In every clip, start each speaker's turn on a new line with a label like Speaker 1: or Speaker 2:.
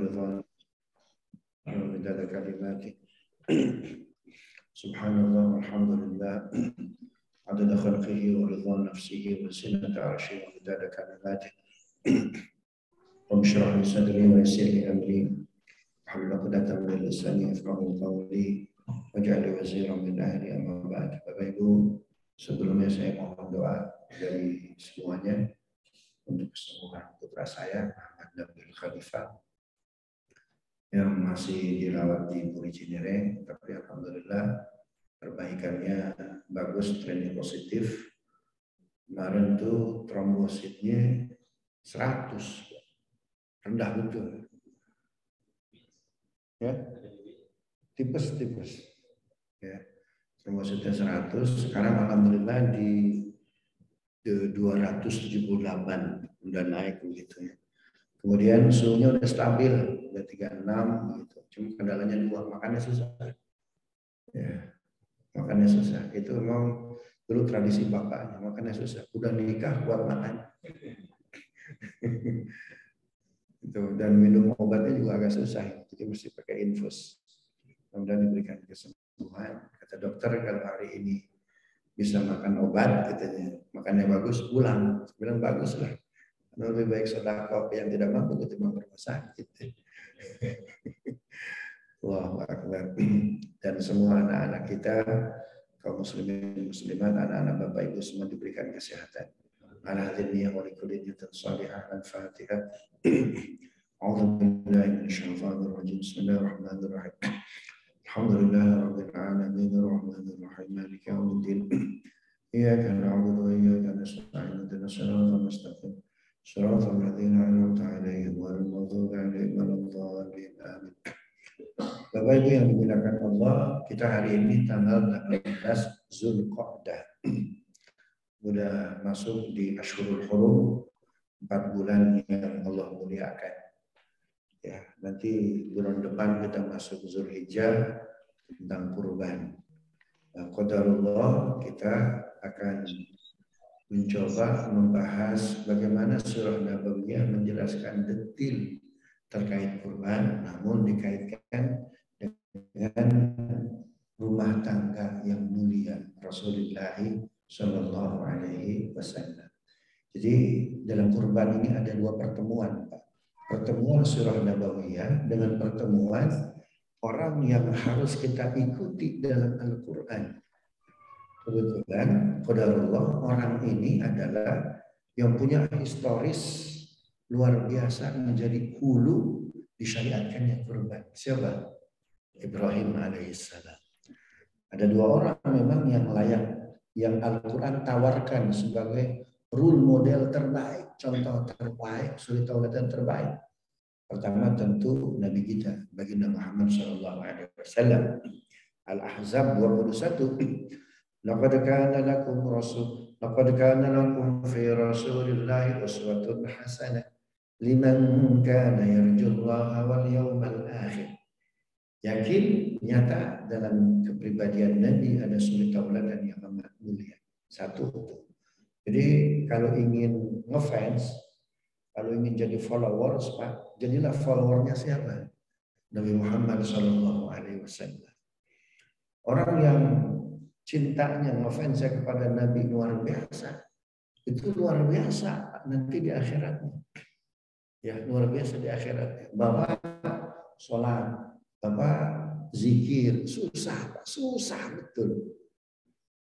Speaker 1: ورضوان ومداد كلماته سبحان الله والحمد لله عدد خلقه ورضوان نفسه وزنة عرشه ومداد كلماته رب اشرح لي صدري ويسر لي أمري واحلل عقدة من لساني يفقهوا قولي واجعل لي وزيرا من أهلي أما بعد. Bapak Ibu, sebelumnya saya mohon doa dari semuanya untuk kesembuhan putra saya Muhammad Nabil Khalifah yang masih dirawat di Puri Cinere, tapi alhamdulillah perbaikannya bagus, trennya positif. Kemarin tuh trombositnya 100, rendah betul. Ya, tipes. Ya, trombositnya 100, sekarang alhamdulillah di 278, udah naik begitu ya. Kemudian suhunya udah stabil, udah 36 gitu. Cuma kendalanya dua, makannya susah. Ya, makannya susah. Itu memang dulu tradisi bapaknya, makannya susah. Udah nikah buat makan. Itu, dan minum obatnya juga agak susah. Jadi mesti pakai infus. Kemudian diberikan kesembuhan. Kata dokter kalau hari ini bisa makan obat, katanya makannya bagus, pulang. Bilang bagus lah. Lebih baik sedekah yang tidak mampu ketimbang berumah sakit. Allahu Akbar. Dan semua anak-anak kita, kaum muslimin muslimat, anak-anak bapak ibu semua diberikan kesehatan. Ala hadhihi wa likulli niyatin salihah al-Fatihah. A'udzu billahi minasyaitonir rajim. Bismillahirrahmanirrahim. Alhamdulillahirabbil alamin arrahmanir rahim maliki yaumiddin. Iyyaka na'budu wa iyyaka nasta'in ihdinas siratal mustaqim. صراط الذين أنعمت عليهم غير المغضوب عليهم ولا الضالين آمين. Bapak Ibu yang dimuliakan Allah, kita hari ini tanggal 18 Zulqa'dah. Sudah masuk di Ashhurul Hurum, 4 bulan yang Allah muliakan. Ya, nanti bulan depan kita masuk Zulhijjah tentang kurban. Nah, qadarullah kita akan mencoba membahas bagaimana surah Nabawiyah menjelaskan detil terkait kurban, namun dikaitkan dengan rumah tangga yang mulia Rasulullah Shallallahu Alaihi Wasallam. Jadi dalam kurban ini ada dua pertemuan, Pak. Pertemuan surah Nabawiyah dengan pertemuan orang yang harus kita ikuti dalam Al-Quran. Kebetulan, qadarullah, orang ini adalah yang punya historis luar biasa menjadi hulu disyariatkannya kurban. Siapa? Ibrahim alaihissalam. Ada dua orang memang yang layak, yang Al-Quran tawarkan sebagai role model terbaik, contoh terbaik, suri tauladan terbaik. Pertama tentu Nabi kita, baginda Muhammad SAW. Al-Ahzab 21. Laqad kana lakum fi Rasulillahi uswatun hasanah liman kana yarjullaha wal yawmal akhir. Yakin nyata dalam kepribadian Nabi ada suri tauladan yang amat mulia. Satu itu. Jadi kalau ingin ngefans, kalau ingin jadi followers, Pak, jadilah followernya siapa? Nabi Muhammad SAW. Orang yang cintanya, ngefansnya kepada Nabi luar biasa, itu luar biasa nanti di akhiratnya. Ya, luar biasa di akhiratnya. Bapak sholat, Bapak zikir, susah betul.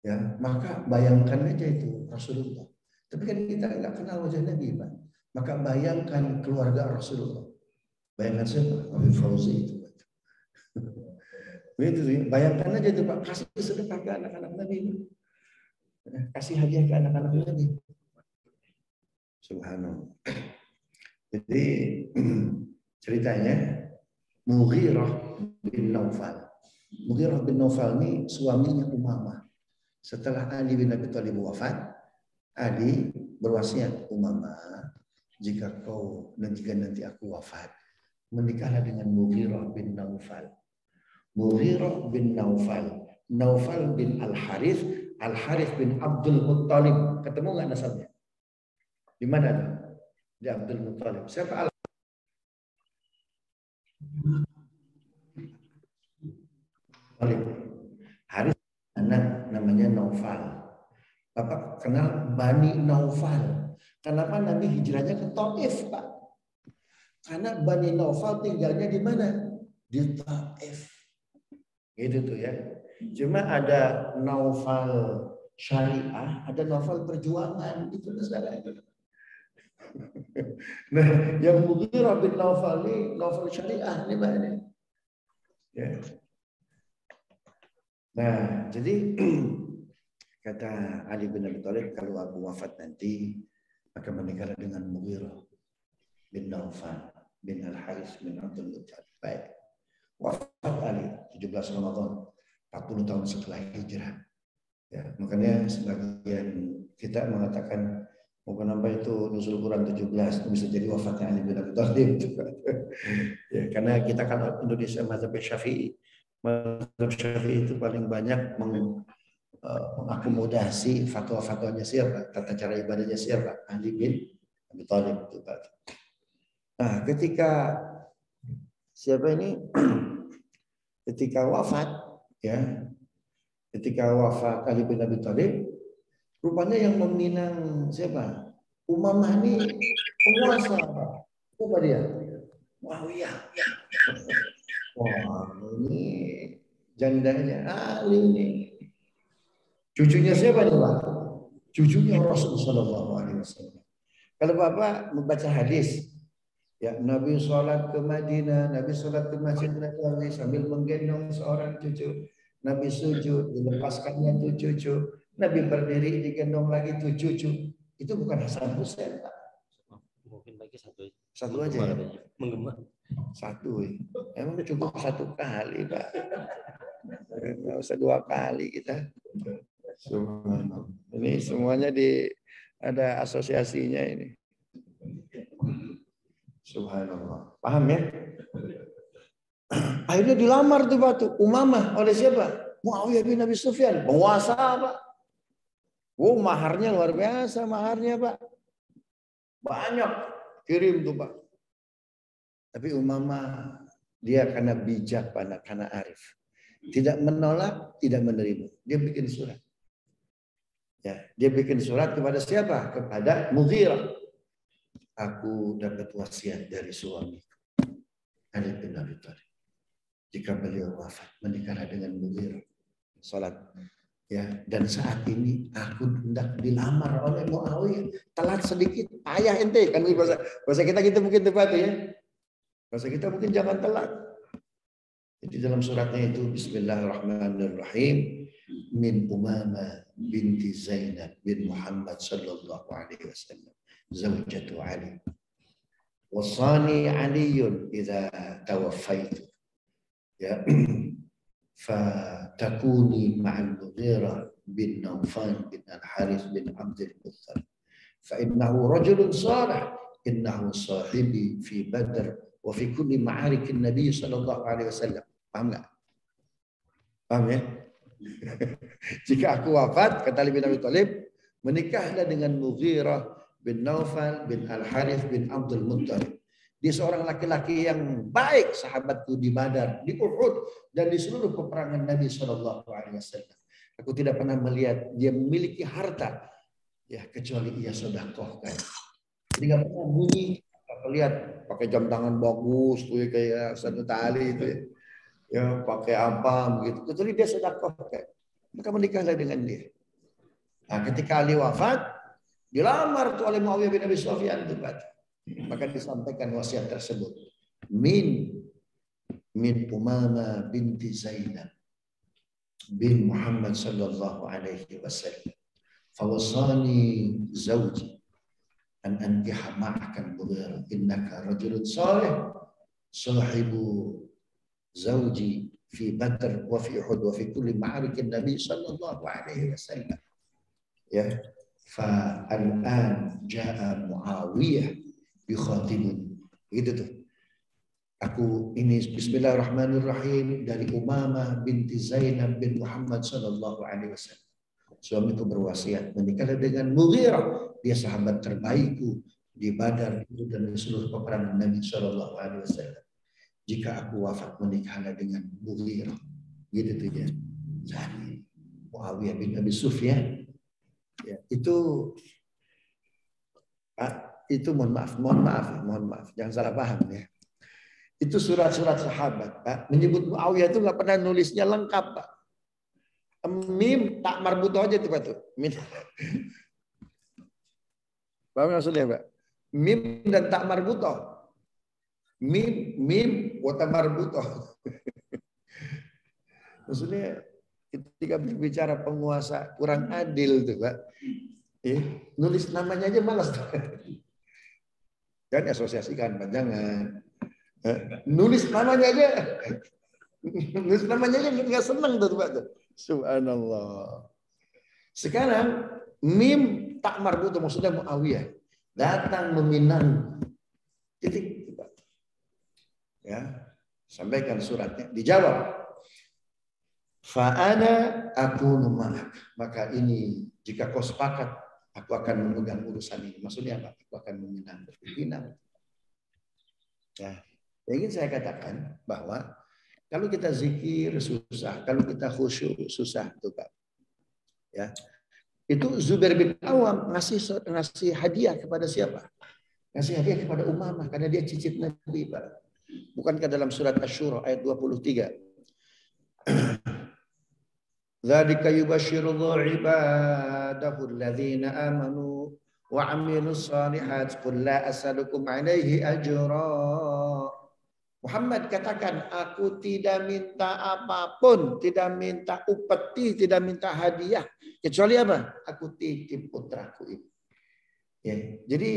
Speaker 1: Ya, maka bayangkan aja itu Rasulullah. Tapi kan kita nggak kenal wajah Nabi, Pak. Maka bayangkan keluarga Rasulullah. Bayangkan siapa? Habib Fauzi itu. Begitu, bayangkan aja itu Pak, kasih sedekah ke anak-anak Nabi, kasih hadiah ke anak-anak Nabi. Subhanallah. Jadi ceritanya Mughirah bin Naufal. Mughirah bin Naufal ini suaminya Umamah. Setelah Ali bin Abi Thalib wafat, Ali berwasiat, Umamah, jika nanti aku wafat, menikahlah dengan Mughirah bin Naufal. Mughirah bin Naufal, Naufal bin Al-Harith, Al-Harith bin Abdul Muttalib. Ketemu nggak nasabnya? Di mana tuh? Di Abdul Muttalib. Siapa Haris anak namanya Naufal. Bapak kenal Bani Naufal. Kenapa Nabi hijrahnya ke Taif, Pak? Karena Bani Naufal tinggalnya di mana? Di Taif. Gitu tuh ya. Cuma ada Naufal syariah, ada Naufal perjuangan. Itu masalahnya. Nah, yang Mughirah bin Naufal ini Naufal syariah nih Pak ini. Ya. Nah, jadi kata Ali bin Abi Thalib, kalau aku wafat nanti akan menikah dengan Mughirah bin Naufal bin Al-Haris bin Abdul Muttalib. Baik. Wafat Ali 17 Ramadan 40 tahun setelah hijrah. Ya, makanya sebagian kita mengatakan mungkin apa itu Nuzul Quran 17 bisa jadi wafatnya Ali bin Abi Thalib. Ya, karena kita kan Indonesia mazhab Syafi'i. Mazhab Syafi'i itu paling banyak mengakomodasi fatwa-fatwanya siapa, tata cara ibadahnya siapa? Ali bin Abi Thalib. Nah, ketika siapa ini ketika wafat ya, ketika wafat Ali bin Abi Thalib, rupanya yang meminang siapa? Umamah ini penguasa. Siapa dia? Muawiyah. Wah, ini jandanya Ali ini. Cucunya siapa nih Pak? Cucunya Rasulullah Shallallahu Alaihi Wasallam. Kalau Bapak membaca hadis, ya Nabi sholat ke Madinah, Nabi sholat ke Masjid Nabawi sambil menggendong seorang cucu. Nabi sujud, dilepaskannya tuh cucu. Nabi berdiri, digendong lagi tuh cucu. Itu bukan Hasan Hussein, Pak.
Speaker 2: Mungkin lagi satu.
Speaker 1: Satu aja ya?
Speaker 2: Menggema.
Speaker 1: Satu. Emang cukup satu kali, Pak. Nggak usah dua kali kita. Ini semuanya ada asosiasinya ini. Subhanallah. Paham ya? Akhirnya dilamar tuh Batu Umamah oleh siapa? Muawiyah bin Abi Sufyan. Penguasa Pak. Maharnya luar biasa maharnya Pak. Banyak kirim tuh Pak. Tapi Umamah dia karena bijak Pak, karena arif. Tidak menolak, tidak menerima. Dia bikin surat. Ya, dia bikin surat kepada siapa? Kepada Mughirah. Aku dapat wasiat dari suamiku, Ali bin Abi Thalib. Jika beliau wafat, menikahlah dengan Mughirah. Salat. Ya, dan saat ini aku hendak dilamar oleh Muawiyah. Telat sedikit, payah ente. Kan bahasa kita gitu mungkin tepat ya. Bahasa kita mungkin jangan telat. Jadi dalam suratnya itu Bismillahirrahmanirrahim. Min Umamah binti Zainab bin Muhammad sallallahu alaihi wasallam zawjatu Ali wasani Aliun idza tawaffaitu ya fatakuni ma'al Mughirah bin Naufal bin Al-Haris bin Abdul Muttalib fa innahu rajulun salih innahu sahibi fi Badr wa fi kulli ma'arik an-nabi sallallahu alaihi wasallam. Paham enggak? Paham ya? Jika aku wafat, kata Ali bin Abi Thalib, menikahlah dengan Mughirah bin Naufal bin Al-Harith bin Abdul Muttalib. Dia seorang laki-laki yang baik, sahabatku di Badar, di Uhud, dan di seluruh peperangan Nabi SAW. Aku tidak pernah melihat dia memiliki harta, ya kecuali ia sedekahkan. Jadi nggak pernah bunyi, aku lihat pakai jam tangan bagus, tuh kayak satu tali itu. Ya pakai apa begitu. Kecuali dia sedekah, maka menikahlah dengan dia. Nah, ketika Ali wafat, dilamar tuh oleh Muawiyah bin Abi Sufyan itu, maka disampaikan wasiat tersebut. Min Umamah binti Zainab bin Muhammad sallallahu alaihi wasallam. Fawasani zawji an ankiha ma'aka al-Mughirah innaka rajulun salih sahibu زوجي في بدر وفي أحد وفي كل معارك النبي صلى الله عليه وسلم. Ya, فالآن جاء معاوية يخاطبني. Gitu tuh. Aku ini Bismillahirrahmanirrahim dari Umamah binti Zainab bin Muhammad sallallahu alaihi wasallam. Suamiku berwasiat menikahlah dengan Mughirah, dia sahabat terbaikku di Badar dan di seluruh peperangan Nabi sallallahu alaihi wasallam. jika aku wafat menikahlah dengan Mughirah. Gitu tuh ya. Jadi Muawiyah bin Abi Sufyan. Ya, itu Pak, itu mohon maaf, jangan salah paham ya. Itu surat-surat sahabat, Pak, menyebut Muawiyah itu nggak pernah nulisnya lengkap, Pak. Mim tak marbuto aja tuh, Pak tuh. Paham maksudnya, Pak? Mim dan tak marbuto. Mim wata marbuto. Maksudnya ketika berbicara penguasa kurang adil tuh, Pak. Nulis namanya aja malas. Jangan asosiasikan, Pak, jangan. Nulis namanya aja. Nulis namanya aja nggak seneng tuh, Pak. Subhanallah. Sekarang mim tak marbuto maksudnya Muawiyah datang meminang. Titik. Ya, sampaikan suratnya, dijawab. Fa'ana aku ma'ak. Maka ini jika kau sepakat, aku akan memegang urusan ini. Maksudnya apa? Aku akan meminang. Ya, ingin saya katakan bahwa kalau kita zikir susah, kalau kita khusyuk susah, tuh Pak. Ya, itu Zubair bin Awam ngasih hadiah kepada siapa? Ngasih hadiah kepada Umamah karena dia cicit Nabi, Pak. Bukankah dalam surat Asy-Syura ayat 23? Dzalika yubasysyirullahu ibadahu alladzina amanu wa 'amilus shalihat qul la as'alukum 'alaihi ajra. Muhammad katakan, aku tidak minta apapun, tidak minta upeti, tidak minta hadiah, kecuali apa? Aku titip putraku ini. Ya, jadi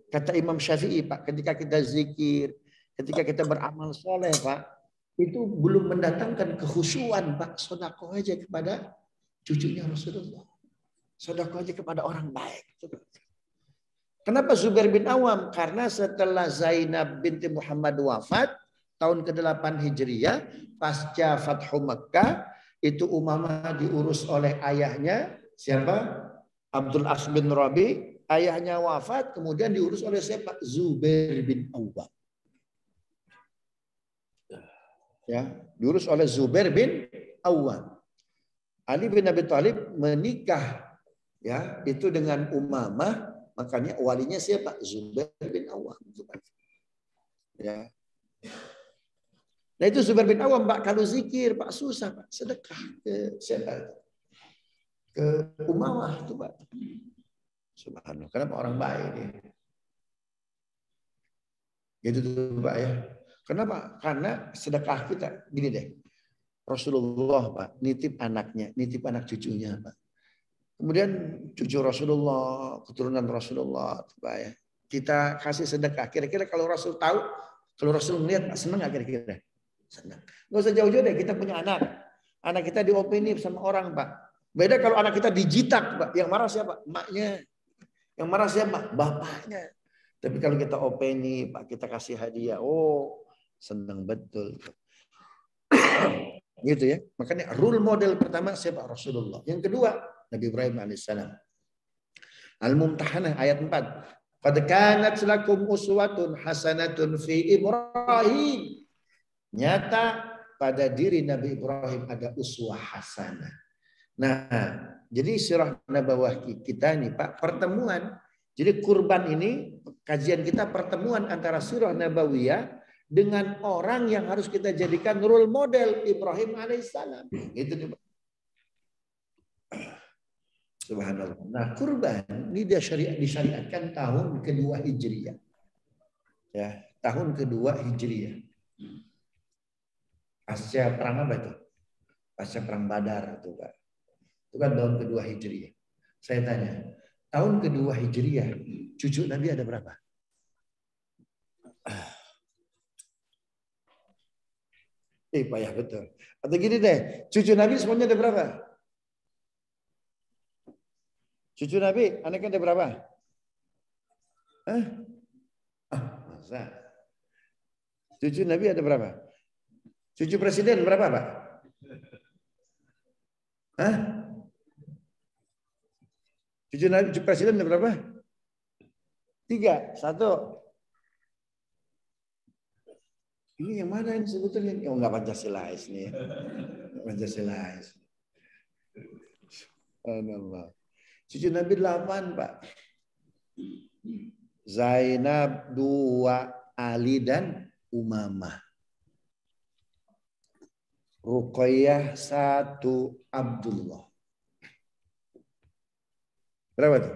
Speaker 1: kata Imam Syafi'i, Pak, ketika kita zikir, ketika kita beramal soleh, Pak, itu belum mendatangkan kekhusyuan, Pak. Sedekah aja kepada cucunya Rasulullah. Sedekah aja kepada orang baik. Kenapa Zubair bin Awam? Karena setelah Zainab binti Muhammad wafat, tahun ke-8 Hijriah, pasca Fathu Makkah, itu Umamah diurus oleh ayahnya, siapa? Abdul As bin Rabi. Ayahnya wafat, kemudian diurus oleh siapa? Zubair bin Awam. Ya, diurus oleh Zubair bin Awam. Ali bin Abi Thalib menikah, ya, itu dengan Umamah, makanya walinya siapa? Zubair bin Awam. Ya. Nah itu Zubair bin Awam, Pak, kalau zikir, Pak, susah, Pak, sedekah ke siapa? Ke Umamah itu, Pak. Subhanallah, kenapa orang baik dia? Gitu tuh, Pak, ya. Kenapa? Karena sedekah kita gini deh. Rasulullah, Pak, nitip anaknya, nitip anak cucunya, Pak. Kemudian cucu Rasulullah, keturunan Rasulullah, Pak, ya. Kita kasih sedekah. Kira-kira kalau Rasul tahu, kalau Rasul melihat, Pak, senang nggak kira-kira? Senang. Nggak usah jauh-jauh deh, kita punya anak. Anak kita diopini sama orang, Pak. Beda kalau anak kita dijitak, Pak. Yang marah siapa? Emaknya. Yang marah siapa? Bapaknya. Tapi kalau kita opini, Pak, kita kasih hadiah, oh, senang betul. Gitu ya. Makanya role model pertama siapa? Rasulullah. Yang kedua, Nabi Ibrahim alaihissalam. Al-Mumtahanah ayat 4. Qad kanat lakum uswatun hasanatun fi Ibrahim. Nyata pada diri Nabi Ibrahim ada uswah hasanah. Nah, jadi sirah nabawah kita nih, Pak, pertemuan. Jadi kurban ini, kajian kita pertemuan antara sirah nabawiyah dengan orang yang harus kita jadikan role model, Ibrahim alaihissalam. Itu nih, Pak. Subhanallah. Nah, kurban ini disyariatkan tahun kedua Hijriah. Ya, tahun kedua Hijriah. Pasca perang apa itu? Pasca perang Badar itu, Pak. Itu kan tahun kedua Hijriah. Saya tanya, tahun kedua Hijriah, cucu Nabi ada berapa? Payah betul. Atau gini deh, cucu Nabi semuanya ada berapa? Cucu Nabi, anaknya ada berapa? Masa? Cucu Nabi ada berapa? Cucu presiden berapa, Pak? Cucu Nabi, cucu presiden ada berapa? 3, 1. Ini yang mana ini sebetulnya? Oh, nggak Pancasilais nih. Pancasilais. Allah. Cucu Nabi 8, Pak. Zainab 2, Ali dan Umamah. Ruqayyah 1, Abdullah. Berapa tuh?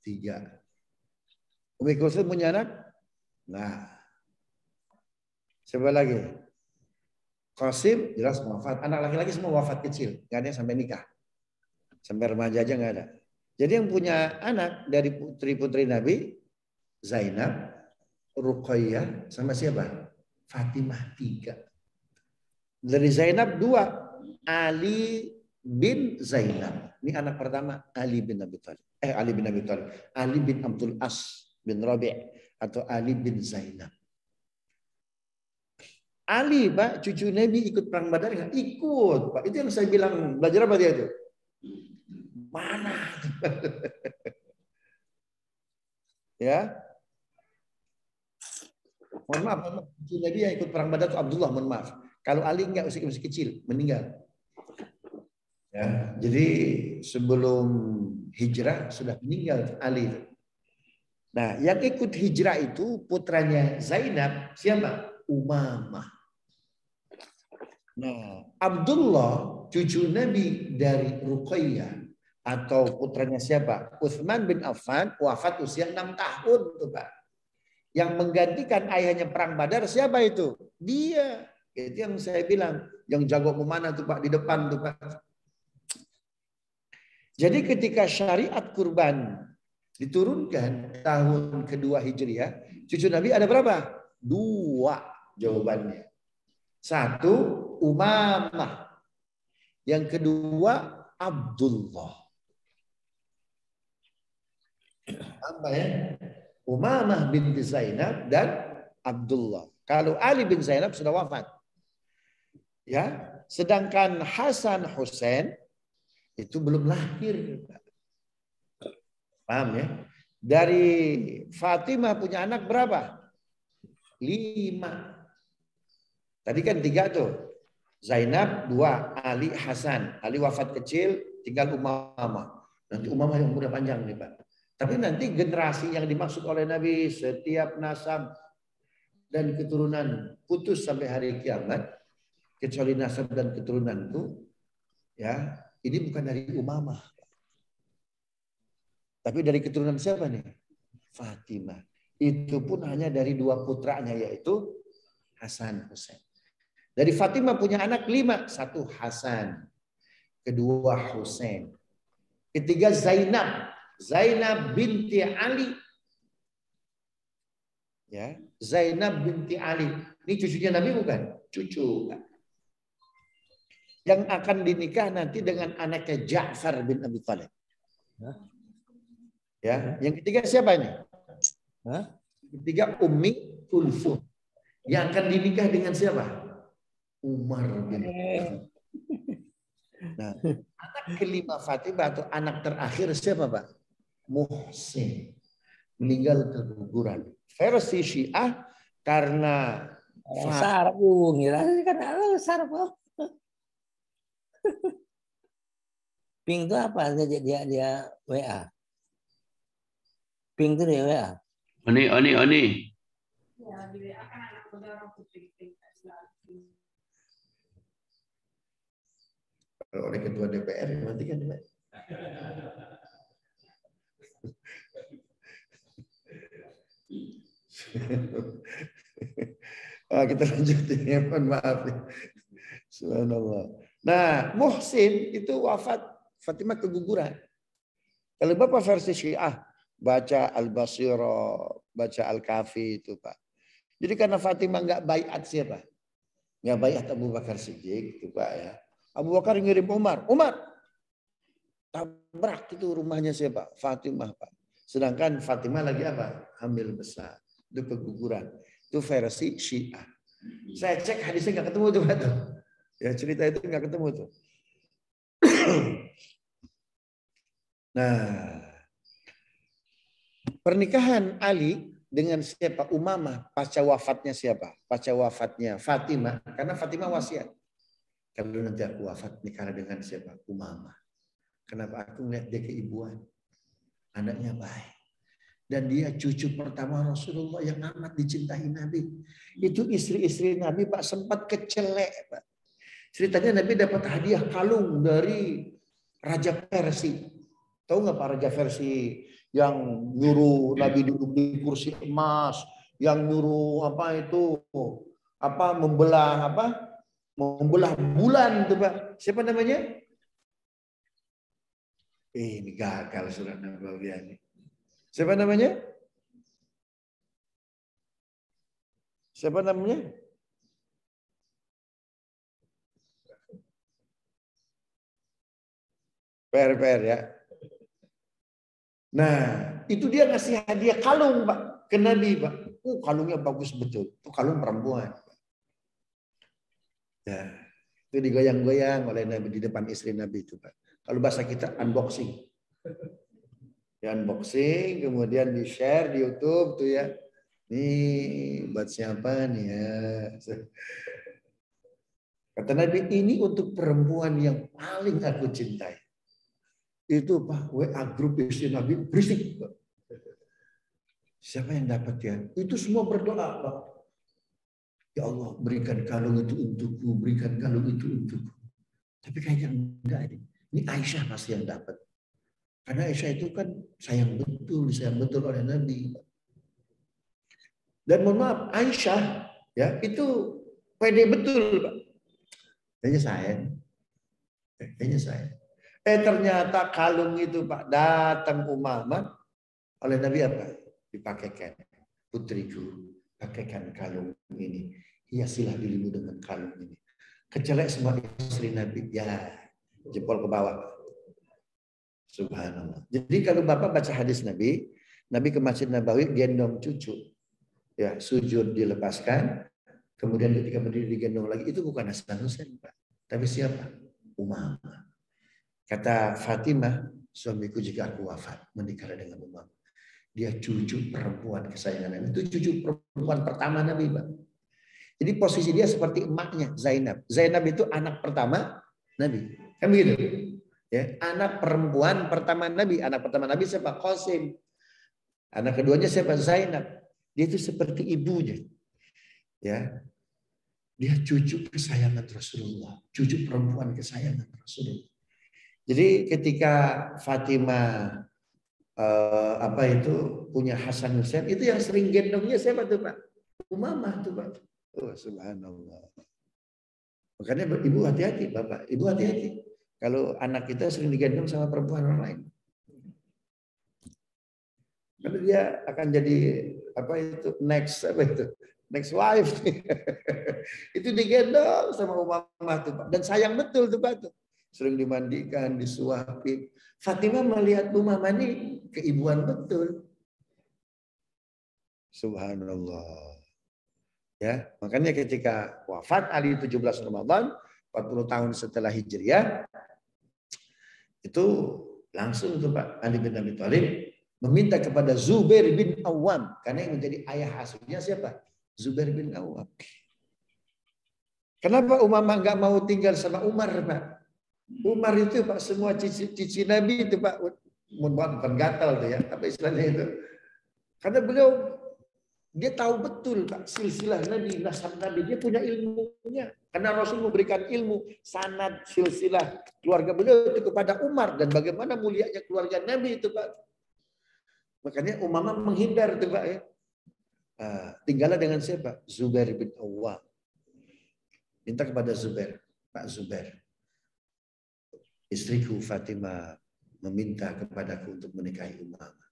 Speaker 1: 3. Umi Kulsum punya anak? Nah. Siapa lagi? Qasim jelas wafat. Anak laki-laki semua wafat kecil. Gak ada yang sampai nikah. Sampai remaja aja gak ada. Jadi yang punya anak dari putri-putri Nabi, Zainab, Ruqayyah, sama siapa? Fatimah 3. Dari Zainab 2, Ali bin Zainab. Ini anak pertama Ali bin Abi Thalib. Ali bin Abi Thalib. Ali bin Abdul As bin Rabi' atau Ali bin Zainab. Ali, Pak, cucu Nabi ikut perang Badar nggak? Ikut, Pak. Itu yang saya bilang, belajar apa dia itu? Mana? Ya. Mohon maaf, cucu Nabi yang ikut perang Badar itu Abdullah, mohon maaf. Kalau Ali nggak, masih kecil, meninggal. Ya, jadi sebelum hijrah sudah meninggal Ali. Nah, yang ikut hijrah itu putranya Zainab, siapa? Umamah. Nah, Abdullah cucu Nabi dari Ruqayyah atau putranya siapa? Utsman bin Affan wafat usia 6 tahun tuh, Pak. Yang menggantikan ayahnya perang Badar siapa itu? Dia. Itu yang saya bilang, yang jago memanah tuh, Pak, di depan tuh, Pak. Jadi ketika syariat kurban diturunkan tahun kedua Hijriah, cucu Nabi ada berapa? 2 jawabannya. 1, Umamah. Yang kedua, Abdullah. Apa ya? Umamah binti Zainab dan Abdullah. Kalau Ali bin Zainab sudah wafat. Ya, sedangkan Hasan Hussein itu belum lahir. Paham ya? Dari Fatimah punya anak berapa? 5. Tadi kan 3 tuh. Zainab 2, Ali, Hasan. Ali wafat kecil, tinggal Umamah. Nanti Umamah yang udah panjang nih, Pak. Tapi nanti generasi yang dimaksud oleh Nabi, setiap nasab dan keturunan putus sampai hari kiamat, kecuali nasab dan keturunan itu, ya, ini bukan dari Umamah. Tapi dari keturunan siapa nih? Fatimah. Itu pun hanya dari 2 putranya, yaitu Hasan Hussein. Dari Fatimah punya anak 5. 1 Hasan. Kedua Hussein. Ketiga Zainab. Zainab binti Ali. Ya, Zainab binti Ali. Ini cucunya Nabi bukan? Cucu. Yang akan dinikah nanti dengan anaknya Ja'far bin Abi Thalib. Ya, yang ketiga siapa ini? Ketiga Ummi Kulsum. Yang akan dinikah dengan siapa? Umar bin Khattab. Nah, anak kelima Fatimah atau anak terakhir siapa, Pak? Muhsin. Meninggal keguguran. Versi Syiah karena
Speaker 3: Sarap ngira kan sarap. Ping itu apa? Dia WA. Ping itu dia WA.
Speaker 4: Oni.
Speaker 5: Ya, di WA kan anak muda orang putih.
Speaker 1: Kalau oleh ketua DPR nanti kan Pak. Kita lanjutin ya, mohon maaf. Subhanallah. Nah, Muhsin itu wafat Fatimah keguguran. Kalau Bapak versi Syiah baca Al-Basira, baca Al-Kafi itu, Pak. Jadi karena Fatimah nggak baiat siapa? Nggak baiat Abu Bakar Siddiq itu, Pak, ya. Abu Bakar ngirim Umar tabrak itu rumahnya siapa? Fatimah, Pak. Sedangkan Fatimah lagi apa? Hamil besar. Itu keguguran. Itu versi Syiah. Saya cek hadisnya nggak ketemu tuh, Pak. Ya, cerita itu nggak ketemu tuh. Nah, pernikahan Ali dengan siapa? Umamah. Pasca wafatnya siapa? Pasca wafatnya Fatimah. Karena Fatimah wasiat. Kalau nanti aku wafat nikah dengan siapa? Umamah. Kenapa? Aku melihat dia keibuan. Anaknya baik. Dan dia cucu pertama Rasulullah yang amat dicintai Nabi. Itu istri-istri Nabi Pak sempat kecelek Pak. Ceritanya Nabi dapat hadiah kalung dari Raja Persia. Tahu nggak Pak Raja Persia yang nyuruh Nabi duduk di kursi emas, yang nyuruh membelah bulan itu Pak. Siapa namanya? Ini gagal surat Nabawiyah ini. Siapa namanya? Siapa namanya? Per ya. Nah, itu dia ngasih hadiah kalung Pak ke Nabi Pak. Kalungnya bagus betul. Itu kalung perempuan. Ya, itu digoyang-goyang oleh Nabi di depan istri Nabi itu Pak. Kalau bahasa kita unboxing. Ya, unboxing, kemudian di-share di YouTube tuh ya. Nih buat siapa nih ya. Kata Nabi, ini untuk perempuan yang paling aku cintai. Itu Pak, WA grup istri Nabi berisik Pak. Siapa yang dapat ya? Itu semua berdoa Pak. Ya Allah, berikan kalung itu untukku, berikan kalung itu untukku. Tapi kayaknya enggak ini. Ini Aisyah pasti yang dapat. Karena Aisyah itu kan disayang betul oleh Nabi. Dan mohon maaf, Aisyah ya itu pede betul Pak. Kayaknya sayang. Ternyata kalung itu Pak datang Umamah oleh Nabi apa? Dipakaikan. Putriku, pakaikan kalung ini. Hiasilah dirimu dengan kalung ini. Kecelek semua istri Nabi. Ya, jempol ke bawah. Subhanallah. Jadi kalau Bapak baca hadis Nabi ke Masjid Nabawi gendong cucu. Ya, sujud dilepaskan. Kemudian ketika berdiri digendong lagi. Itu bukan Hasan Husain Pak. Tapi siapa? Umamah. Kata Fatimah, suamiku jika aku wafat, menikah dengan Umamah. Dia cucu perempuan kesayangan Nabi. Itu cucu perempuan pertama Nabi Pak. Jadi posisi dia seperti emaknya Zainab. Zainab itu anak pertama Nabi. Kan begitu? Ya, anak perempuan pertama Nabi. Anak pertama Nabi siapa? Qasim. Anak keduanya siapa? Zainab. Dia itu seperti ibunya. Ya. Dia cucu kesayangan Rasulullah. Cucu perempuan kesayangan Rasulullah. Jadi ketika Fatimah punya Hasan Husain, itu yang sering gendongnya siapa tuh Pak? Umamah tuh Pak. Oh, subhanallah. Makanya ibu hati-hati, Bapak. Ibu hati-hati. Kalau anak kita sering digendong sama perempuan orang lain. Karena dia akan jadi next wife. Itu digendong sama Umamah tuh Pak. Dan sayang betul tuh Pak tuh. Sering dimandikan, disuapin. Fatimah melihat Umamah ini keibuan betul. Subhanallah. Ya, makanya ketika wafat Ali 17 Ramadan, 40 tahun setelah Hijriah, itu langsung tuh Pak Ali bin Abi Thalib meminta kepada Zubair bin Awam, karena yang menjadi ayah asuhnya siapa? Zubair bin Awam. Kenapa Umamah nggak mau tinggal sama Umar Pak? Umar itu Pak semua cici Nabi itu Pak, bukan gatal tuh ya, apa istilahnya itu? Karena beliau dia tahu betul Pak silsilah Nabi, nasab Nabi, dia punya ilmunya. Karena Rasul memberikan ilmu sanad silsilah keluarga beliau itu kepada Umar dan bagaimana mulianya keluarga Nabi itu Pak. Makanya Umamah menghindar tuh Pak ya. Tinggallah dengan siapa? Zubair bin Awam. Minta kepada Zubair, Pak Zubair. Istriku Fatimah meminta kepadaku untuk menikahi Umamah.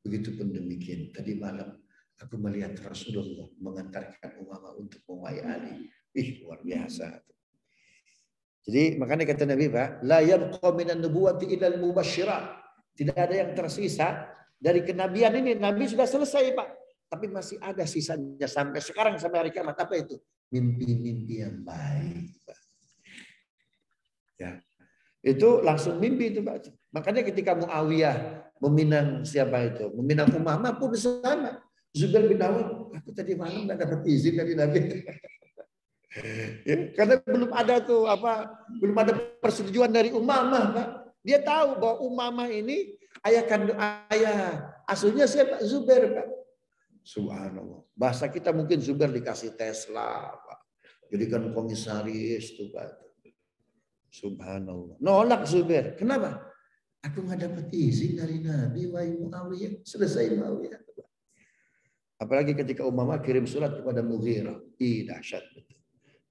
Speaker 1: Begitupun demikian. Tadi malam aku melihat Rasulullah mengantarkan Umamah untuk mewai Ali. Luar biasa. Jadi makanya kata Nabi Pak, la yabqa minan nubuwati illal mubasysyirat. Tidak ada yang tersisa dari kenabian ini. Nabi sudah selesai Pak. Tapi masih ada sisanya sampai sekarang, sampai hari kiamat. Apa itu? Mimpi-mimpi yang baik Pak. Ya. Itu langsung mimpi itu Pak. Makanya ketika Muawiyah meminang siapa itu? Meminang Umamah pun sama. Zubair bin Awam, aku tadi malam nggak dapat izin dari Nabi. Ya, karena belum ada belum ada persetujuan dari Umamah, Pak. Dia tahu bahwa Umamah ini ayah asuhnya siapa? Zubair, Pak. Subhanallah. Bahasa kita mungkin Zubair dikasih Tesla, Pak. Jadikan komisaris tuh, Pak. Subhanallah. Nolak Zubair. Kenapa? Aku nggak dapat izin dari Nabi, wahai Muawiyah. Selesai Muawiyah. Apalagi ketika Umamah kirim surat kepada Mughirah. Dahsyat betul.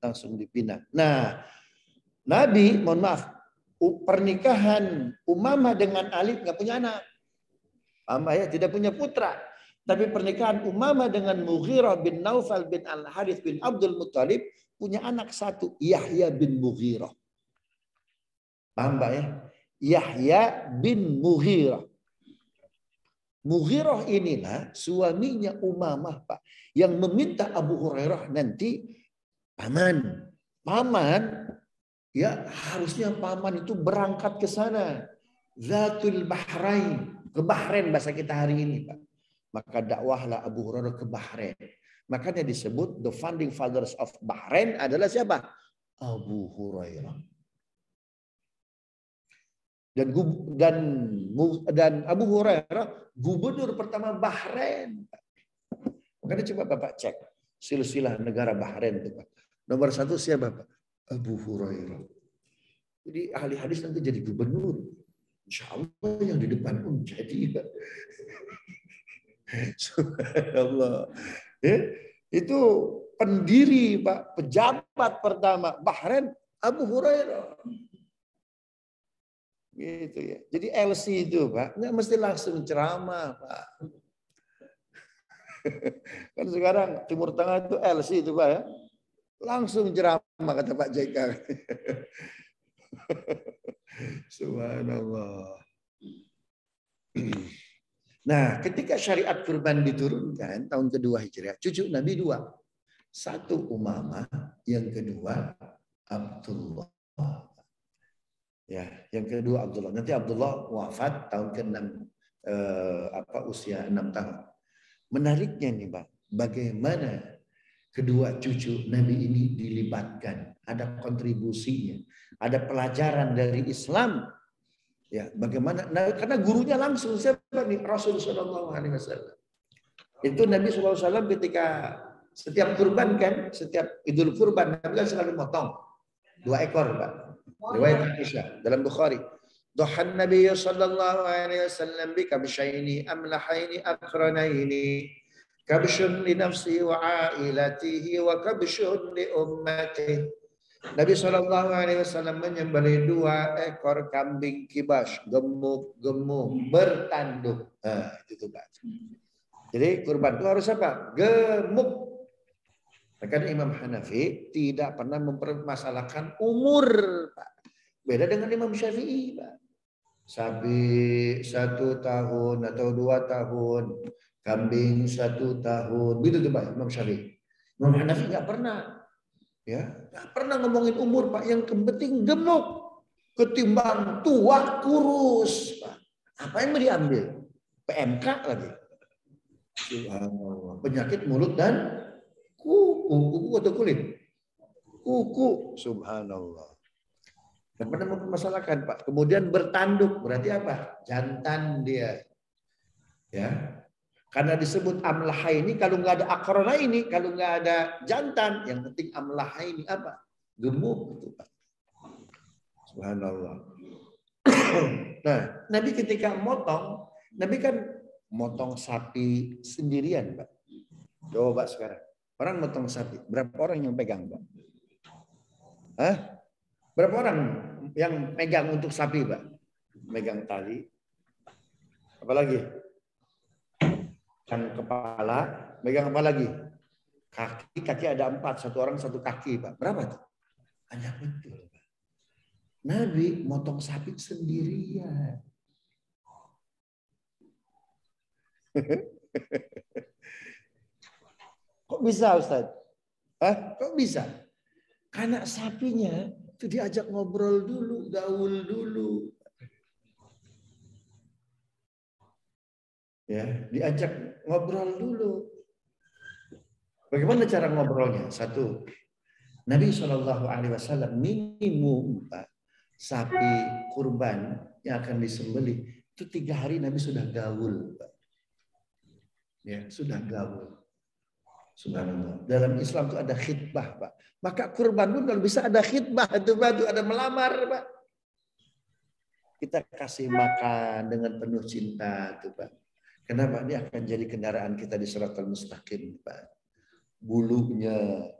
Speaker 1: Langsung dipindah. Nah, Nabi, mohon maaf, pernikahan Umamah dengan Ali nggak punya anak. Ya, tidak punya putra. Tapi pernikahan Umamah dengan Mughirah bin Naufal bin Al-Harith bin Abdul Muttalib punya anak satu, Yahya bin Mughirah. Paham Pak ya? Yahya bin Mughirah. Mughirah inilah suaminya Umamah, Pak, yang meminta Abu Hurairah nanti paman ya harusnya paman itu berangkat ke sana, Zatul Bahrain, ke Bahrain bahasa kita hari ini, Pak. Maka dakwahlah Abu Hurairah ke Bahrain. Makanya disebut the founding fathers of Bahrain adalah siapa? Abu Hurairah. Dan Abu Hurairah gubernur pertama Bahrain. Makanya coba Bapak cek silsilah negara Bahrain itu, Pak. Nomor 1 siapa, Pak? Abu Hurairah. Jadi ahli hadis nanti jadi gubernur. Insya Allah yang di depan pun jadi, Pak. Subhanallah. Itu pendiri, Pak, pejabat pertama Bahrain Abu Hurairah. Gitu ya. Jadi LC itu, Pak, nggak mesti langsung ceramah, Pak. Kan sekarang Timur Tengah itu LC itu, Pak ya. Langsung ceramah kata Pak JK. Subhanallah. Nah, ketika syariat kurban diturunkan tahun kedua Hijriah, cucu Nabi 2. 1 Umamah, yang kedua Abdullah. Ya, yang kedua Abdullah. Nanti Abdullah wafat tahun ke-6 usia 6 tahun. Menariknya nih, Pak, bagaimana kedua cucu Nabi ini dilibatkan, ada kontribusinya, ada pelajaran dari Islam. Ya, bagaimana? Nah, karena gurunya langsung siapa nih? Rasul Shallallahu Alaihi Wasallam. Itu Nabi Shallallahu Alaihi Wasallam ketika setiap kurban kan, setiap Idul Kurban Nabi kan selalu motong 2 ekor, Pak. Riwayat Aisyah dalam Bukhari. Duhan Nabi sallallahu alaihi wasallam bi kabshaini amlahaini akranaini. Kabshun li nafsi wa ailatihi wa kabshun li ummati. Nabi sallallahu alaihi wasallam menyembelih 2 ekor kambing kibas, gemuk-gemuk, bertanduk. Nah, itu Pak. Jadi kurban itu harus apa? Gemuk. Karena Imam Hanafi tidak pernah mempermasalahkan umur, Pak. Beda dengan Imam Syafi'i, Pak. Sapi 1 tahun atau 2 tahun, kambing 1 tahun, begitu tuh Pak Imam Syafi'i. Imam Hanafi nggak pernah, ya, nggak pernah ngomongin umur, Pak. Yang penting gemuk, ketimbang tua kurus, Pak. Apa yang mau diambil? PMK lagi. Subhanallah. Penyakit mulut dan kuku atau kulit? Kuku. Subhanallah. Dan pernah mempermasalahkan, Pak. Kemudian bertanduk. Berarti apa? Jantan dia. Ya. Karena disebut amlahaini, kalau nggak ada akrona ini, kalau nggak ada jantan, yang penting amlahaini apa? Gemuk itu, Pak. Subhanallah. Nah, Nabi ketika motong, Nabi kan motong sapi sendirian, Pak. Coba Pak sekarang. Orang motong sapi, berapa orang yang pegang, Pak? Hah? Berapa orang yang pegang untuk sapi, Pak? Megang tali. Apalagi? Yang kepala, megang apa lagi? Kaki ada 4, 1 orang 1 kaki, Pak. Berapa tuh? Banyak betul, Pak. Nabi motong sapi sendirian. Kok bisa, Ustaz? Kok bisa? Karena sapinya itu diajak ngobrol dulu, gaul dulu. Ya, diajak ngobrol dulu. Bagaimana cara ngobrolnya? Satu, Nabi SAW minimum Pak, sapi kurban yang akan disembelih itu 3 hari Nabi sudah gaul, Pak. Ya, sudah gaul. Subhanallah. Dalam Islam itu ada khitbah, Pak. Maka kurban pun kalau bisa ada khitbah, itu Pak, ada melamar, Pak. Kita kasih makan dengan penuh cinta, tuh Pak. Kenapa? Ini akan jadi kendaraan kita di Shiratal Mustaqim, Pak. Bulunya,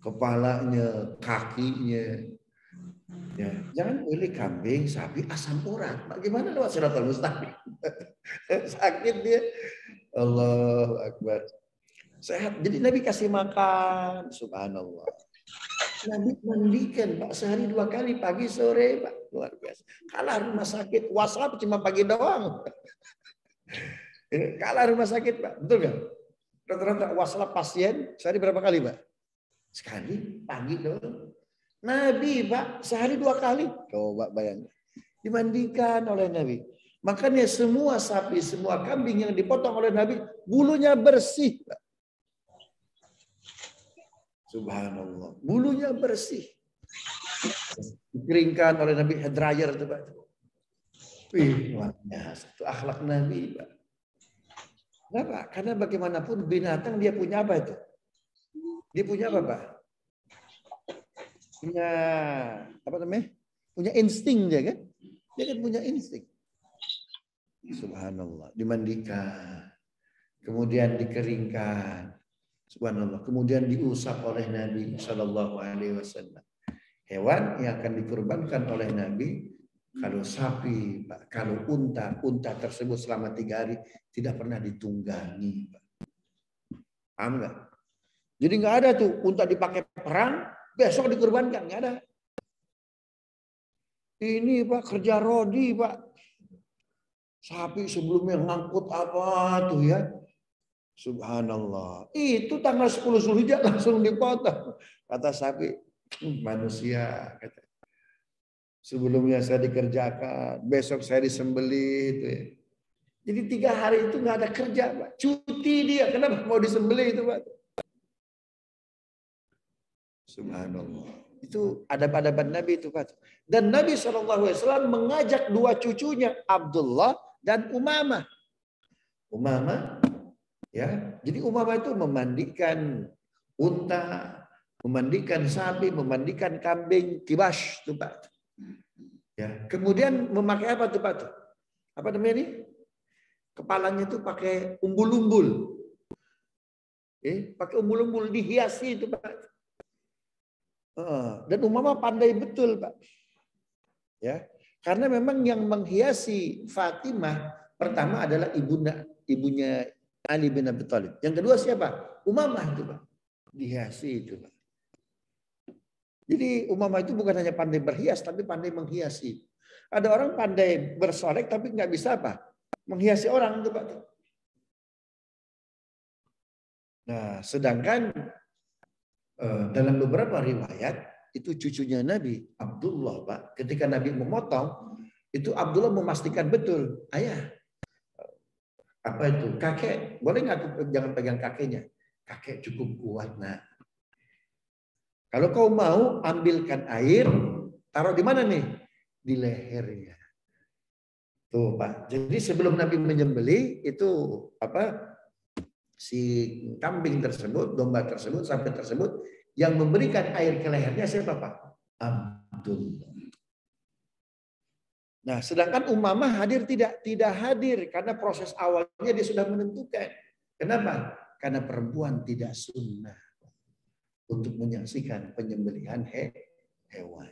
Speaker 1: kepalanya, kakinya. Ya, jangan pilih kambing, sapi, asam urat. Bagaimana lewat Shiratal Mustaqim? Sakit dia. Allahu Akbar. Sehat. Jadi Nabi kasih makan. Subhanallah. Nabi mandikan Pak sehari 2 kali, pagi sore Pak. Luar biasa. Kalah rumah sakit. WhatsApp cuma pagi doang. Kalah rumah sakit Pak. Betul nggak? Rata-rata WhatsApp pasien sehari berapa kali Pak? Sekali, pagi doang. Nabi Pak sehari 2 kali. Coba bayangkan. Dimandikan oleh Nabi. Makanya semua sapi, semua kambing yang dipotong oleh Nabi, bulunya bersih Pak. Subhanallah. Bulunya bersih. Dikeringkan oleh Nabi, hair dryer itu Pak. Wih, luar biasa. Itu akhlak Nabi Pak. Kenapa? Karena bagaimanapun binatang dia punya apa itu? Dia punya apa Pak? Punya apa namanya? Punya insting dia kan? Dia kan punya insting. Subhanallah. Dimandikan. Kemudian dikeringkan. Subhanallah. Kemudian diusap oleh Nabi Shallallahu Alaihi Wasallam. Hewan yang akan dikurbankan oleh Nabi, kalau sapi, Pak, kalau unta tersebut selama 3 hari tidak pernah ditunggangi. Pak. Paham nggak? Jadi nggak ada tuh unta dipakai perang, besok dikurbankan, nggak ada. Ini Pak kerja rodi Pak. Sapi sebelumnya ngangkut apa tuh ya? Subhanallah. Itu tanggal 10 Zulhijjah langsung dipotong. Kata sapi, manusia. Kata. Sebelumnya saya dikerjakan, besok saya disembelih. Itu ya. Jadi 3 hari itu nggak ada kerja, Pak. Cuti dia. Kenapa mau disembelih itu, Pak? Subhanallah. Itu adab-adaban Nabi itu, Pak. Dan Nabi SAW mengajak 2 cucunya, Abdullah dan Umamah. Umamah, ya. Jadi Umamah itu memandikan unta, memandikan sapi, memandikan kambing, kibash, tuh Pak. Ya. Kemudian memakai apa tuh Pak? Apa namanya ini? Kepalanya itu pakai umbul-umbul. Pakai umbul-umbul dihiasi itu Pak. Dan Umamah pandai betul Pak. Ya, karena memang yang menghiasi Fatimah pertama adalah ibunya Ali bin Abi Thalib. Yang kedua siapa? Umamah itu Pak. Dihiasi itu Pak. Jadi Umamah itu bukan hanya pandai berhias, tapi pandai menghiasi. Ada orang pandai bersolek tapi nggak bisa apa? Menghiasi orang itu Pak. Nah, sedangkan dalam beberapa riwayat itu cucunya Nabi Abdullah Pak. Ketika Nabi memotong, itu Abdullah memastikan betul, ayah, apa itu kakek, boleh nggak jangan pegang kakeknya? Kakek cukup kuat nak. Kalau kau mau ambilkan air, taruh di mana nih? Di lehernya. Tuh Pak. Jadi sebelum Nabi menyembelih itu apa? Si kambing tersebut, domba tersebut, sapi tersebut yang memberikan air ke lehernya siapa Pak? Abdullah. Nah, sedangkan Umamah hadir tidak hadir karena proses awalnya dia sudah menentukan. Kenapa? Karena perempuan tidak sunnah untuk menyaksikan penyembelihan hewan.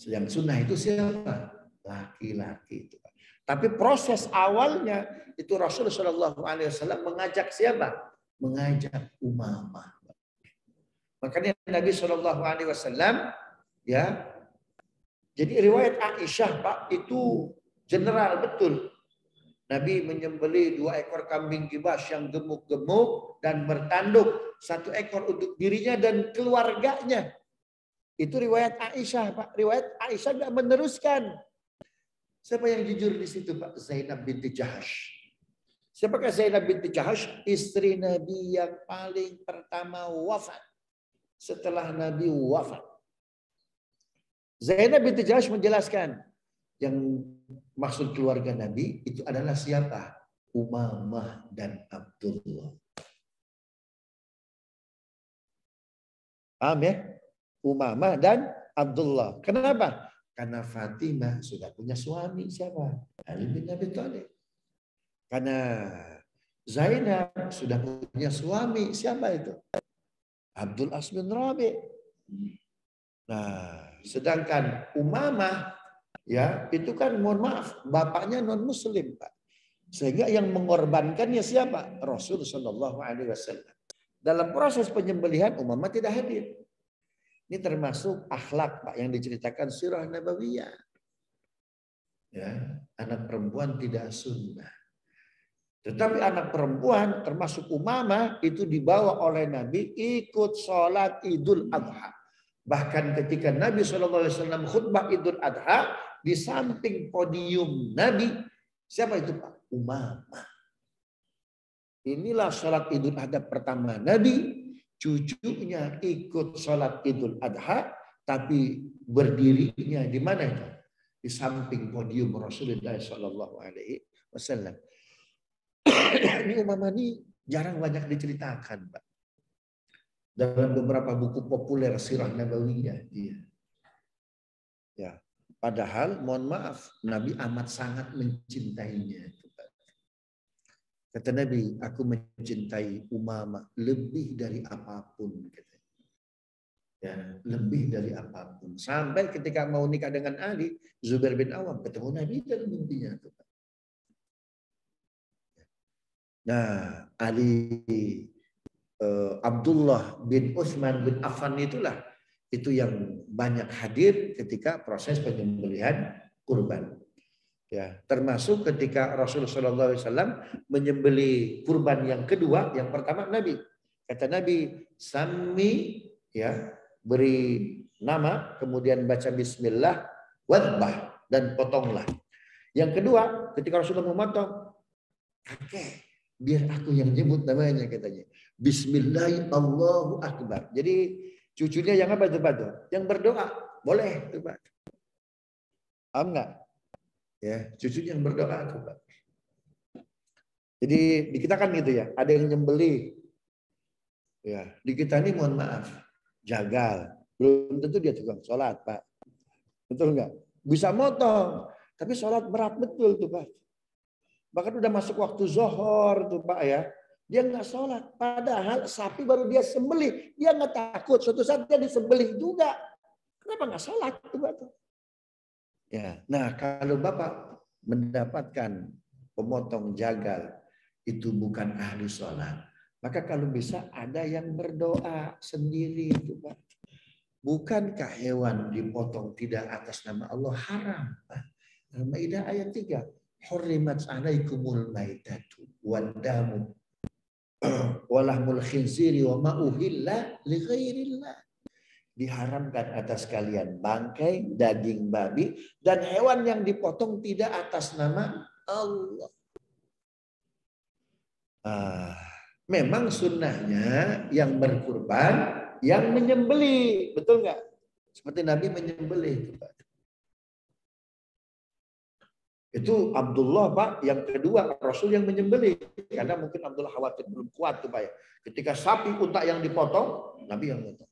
Speaker 1: Yang sunnah itu siapa? Laki-laki itu. Tapi proses awalnya itu Rasulullah SAW mengajak siapa? Mengajak Umamah. Makanya Nabi SAW ya. Jadi riwayat Aisyah Pak itu general betul. Nabi menyembelih 2 ekor kambing kibas yang gemuk-gemuk dan bertanduk. 1 ekor untuk dirinya dan keluarganya. Itu riwayat Aisyah Pak. Riwayat Aisyah nggak meneruskan. Siapa yang jujur di situ Pak? Zainab binti Jahash. Siapakah Zainab binti Jahash? Istri Nabi yang paling pertama wafat setelah Nabi wafat. Zainab binti Jahash menjelaskan yang maksud keluarga Nabi itu adalah siapa? Umamah dan Abdullah. Paham ya? Umamah dan Abdullah. Kenapa? Karena Fatimah sudah punya suami siapa? Ali bin Abi Thalib. Karena Zainab sudah punya suami siapa itu? Abdul As bin Rabi. Nah, sedangkan Umamah ya itu kan mohon maaf bapaknya non Muslim Pak. Sehingga yang mengorbankannya siapa? Rasul Shallallahu Alaihi Wasallam. Dalam proses penyembelihan Umamah tidak hadir. Ini termasuk akhlak Pak yang diceritakan sirah nabawiyah. Ya, anak perempuan tidak sunnah. Tetapi anak perempuan termasuk Umamah itu dibawa oleh Nabi ikut sholat Idul Adha. Bahkan ketika Nabi SAW khutbah Idul Adha di samping podium Nabi, siapa itu Pak? Umamah. Inilah sholat Idul Adha pertama Nabi, cucunya ikut sholat Idul Adha, tapi berdirinya di mana itu? Di samping podium Rasulullah SAW. Ini Umamah ini jarang banyak diceritakan, Pak. Dalam beberapa buku populer sirah nabawiyah dia. Ya, padahal mohon maaf, Nabi amat sangat mencintainya. Kata Nabi, aku mencintai Umamah lebih dari apapun. Ya, lebih dari apapun. Sampai ketika mau nikah dengan Ali, Zubair bin Awam ketemu Nabi dalam mimpinya. Nah, Abdullah bin Utsman bin Affan itulah itu yang banyak hadir ketika proses penyembelihan kurban. Ya, termasuk ketika Rasulullah SAW menyembelih kurban yang kedua, yang pertama Nabi. Kata Nabi, "Sami," ya, beri nama, kemudian baca bismillah, wadbah, dan potonglah. Yang kedua, ketika Rasulullah memotong, kakek, biar aku yang nyebut namanya katanya. Bismillah, Allahu Akbar. Jadi cucunya yang apa itu Pak? Yang berdoa. Boleh itu Pak. Paham nggak? Ya, cucunya yang berdoa itu Pak. Jadi di kita kan gitu ya, ada yang nyembelih. Ya, di kita ini mohon maaf, jagal. Belum tentu dia tukang sholat Pak. Betul nggak? Bisa motong, tapi sholat berat betul tuh Pak. Bahkan udah masuk waktu zohor tuh Pak ya. Dia nggak sholat. Padahal sapi baru dia sembelih. Dia nggak takut. Suatu saat dia disembelih juga. Kenapa nggak sholat tuh Pak? Ya. Nah kalau Bapak mendapatkan pemotong jagal. Itu bukan ahli sholat. Maka kalau bisa ada yang berdoa sendiri tuh Pak. Bukankah hewan dipotong tidak atas nama Allah haram Pak? Al-Maidah ayat 3. Hurrimat alaikumul maitatu wad-damu walahmul khinziri wa ma uhilla li ghairillah. Diharamkan atas kalian bangkai, daging babi dan hewan yang dipotong tidak atas nama Allah. Memang sunnahnya yang berkurban yang menyembelih, betul nggak? Seperti Nabi menyembelih. Itu Abdullah Pak, yang kedua Rasul yang menyembelih. Karena mungkin Abdullah khawatir belum kuat tuh Pak ya. Ketika sapi unta yang dipotong, Nabi yang memotong.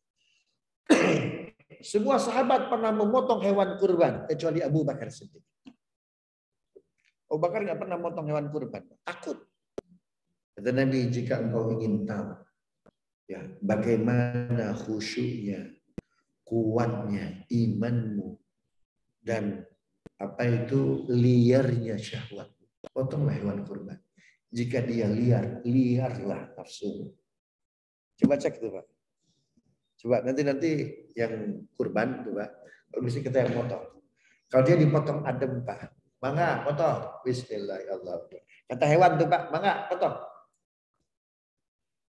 Speaker 1: Semua sahabat pernah memotong hewan kurban kecuali Abu Bakar Siddiq. Abu Bakar nggak pernah memotong hewan kurban, takut. Kata Nabi, jika engkau ingin tahu ya bagaimana khusyuknya, kuatnya imanmu dan apa itu liarnya syahwat, potonglah hewan kurban. Jika dia liar, liarlah nafsumu. Coba cek itu Pak. Coba nanti yang kurban tuh Pak. Kalau bisa kita yang potong. Kalau dia dipotong adem Pak, mangga potong. Bismillahirrahmanirrahim. Kata hewan tuh Pak, mangga potong.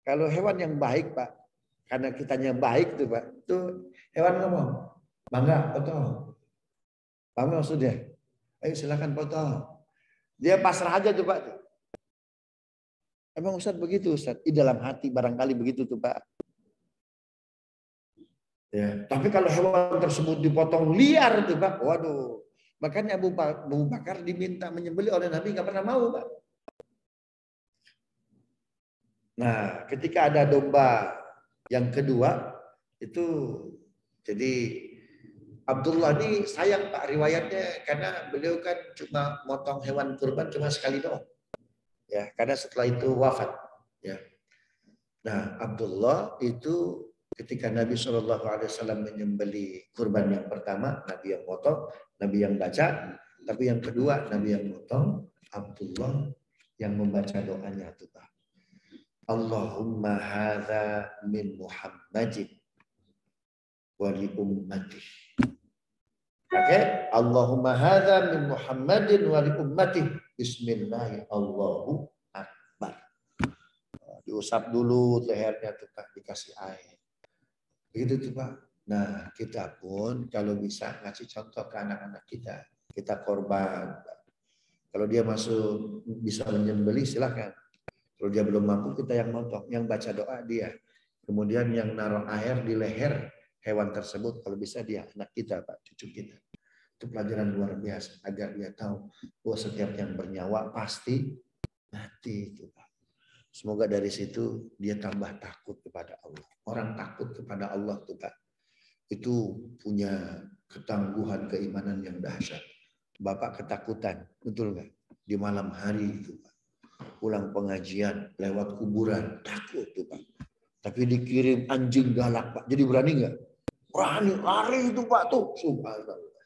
Speaker 1: Kalau hewan yang baik Pak, karena kitanya baik tuh Pak, tuh hewan ngomong, mangga potong. Paham maksudnya? Ayo silakan potong. Dia pasrah aja tuh Pak. Emang Ustaz begitu Ustaz? Di dalam hati barangkali begitu tuh Pak. Ya, tapi kalau hewan tersebut dipotong liar tuh Pak, waduh. Makanya Abu Bakar diminta menyembelih oleh Nabi nggak pernah mau Pak. Nah, ketika ada domba yang kedua itu jadi Abdullah ini sayang Pak riwayatnya karena beliau kan cuma motong hewan kurban cuma sekali doang. Ya, karena setelah itu wafat. Ya. Nah, Abdullah itu ketika Nabi SAW menyembelih kurban yang pertama, Nabi yang potong, Nabi yang baca, tapi yang kedua Nabi yang potong, Abdullah yang membaca doanya itu Pak. Allahumma hadza min Muhammadin wa li ummati. Oke, Allahumma hadza min Muhammadin wa li ummati. Bismillah Allahu akbar. Diusap dulu lehernya tuh Pak, dikasih air. Begitu tuh Pak. Nah, kita pun kalau bisa ngasih contoh ke anak-anak kita. Kita korban. Kalau dia masuk bisa menyembelih silakan. Kalau dia belum mampu kita yang motong, yang baca doa dia. Kemudian yang naruh air di leher hewan tersebut kalau bisa dia anak kita Pak, cucu kita. Itu pelajaran luar biasa agar dia tahu bahwa setiap yang bernyawa pasti mati itu Pak. Semoga dari situ dia tambah takut kepada Allah. Orang takut kepada Allah tuh Pak, itu punya ketangguhan keimanan yang dahsyat. Bapak ketakutan, betul nggak? Di malam hari itu Pak, pulang pengajian lewat kuburan, takut tuh Pak. Tapi dikirim anjing galak Pak, jadi berani nggak? Berani, lari itu Pak tuh, subhanallah.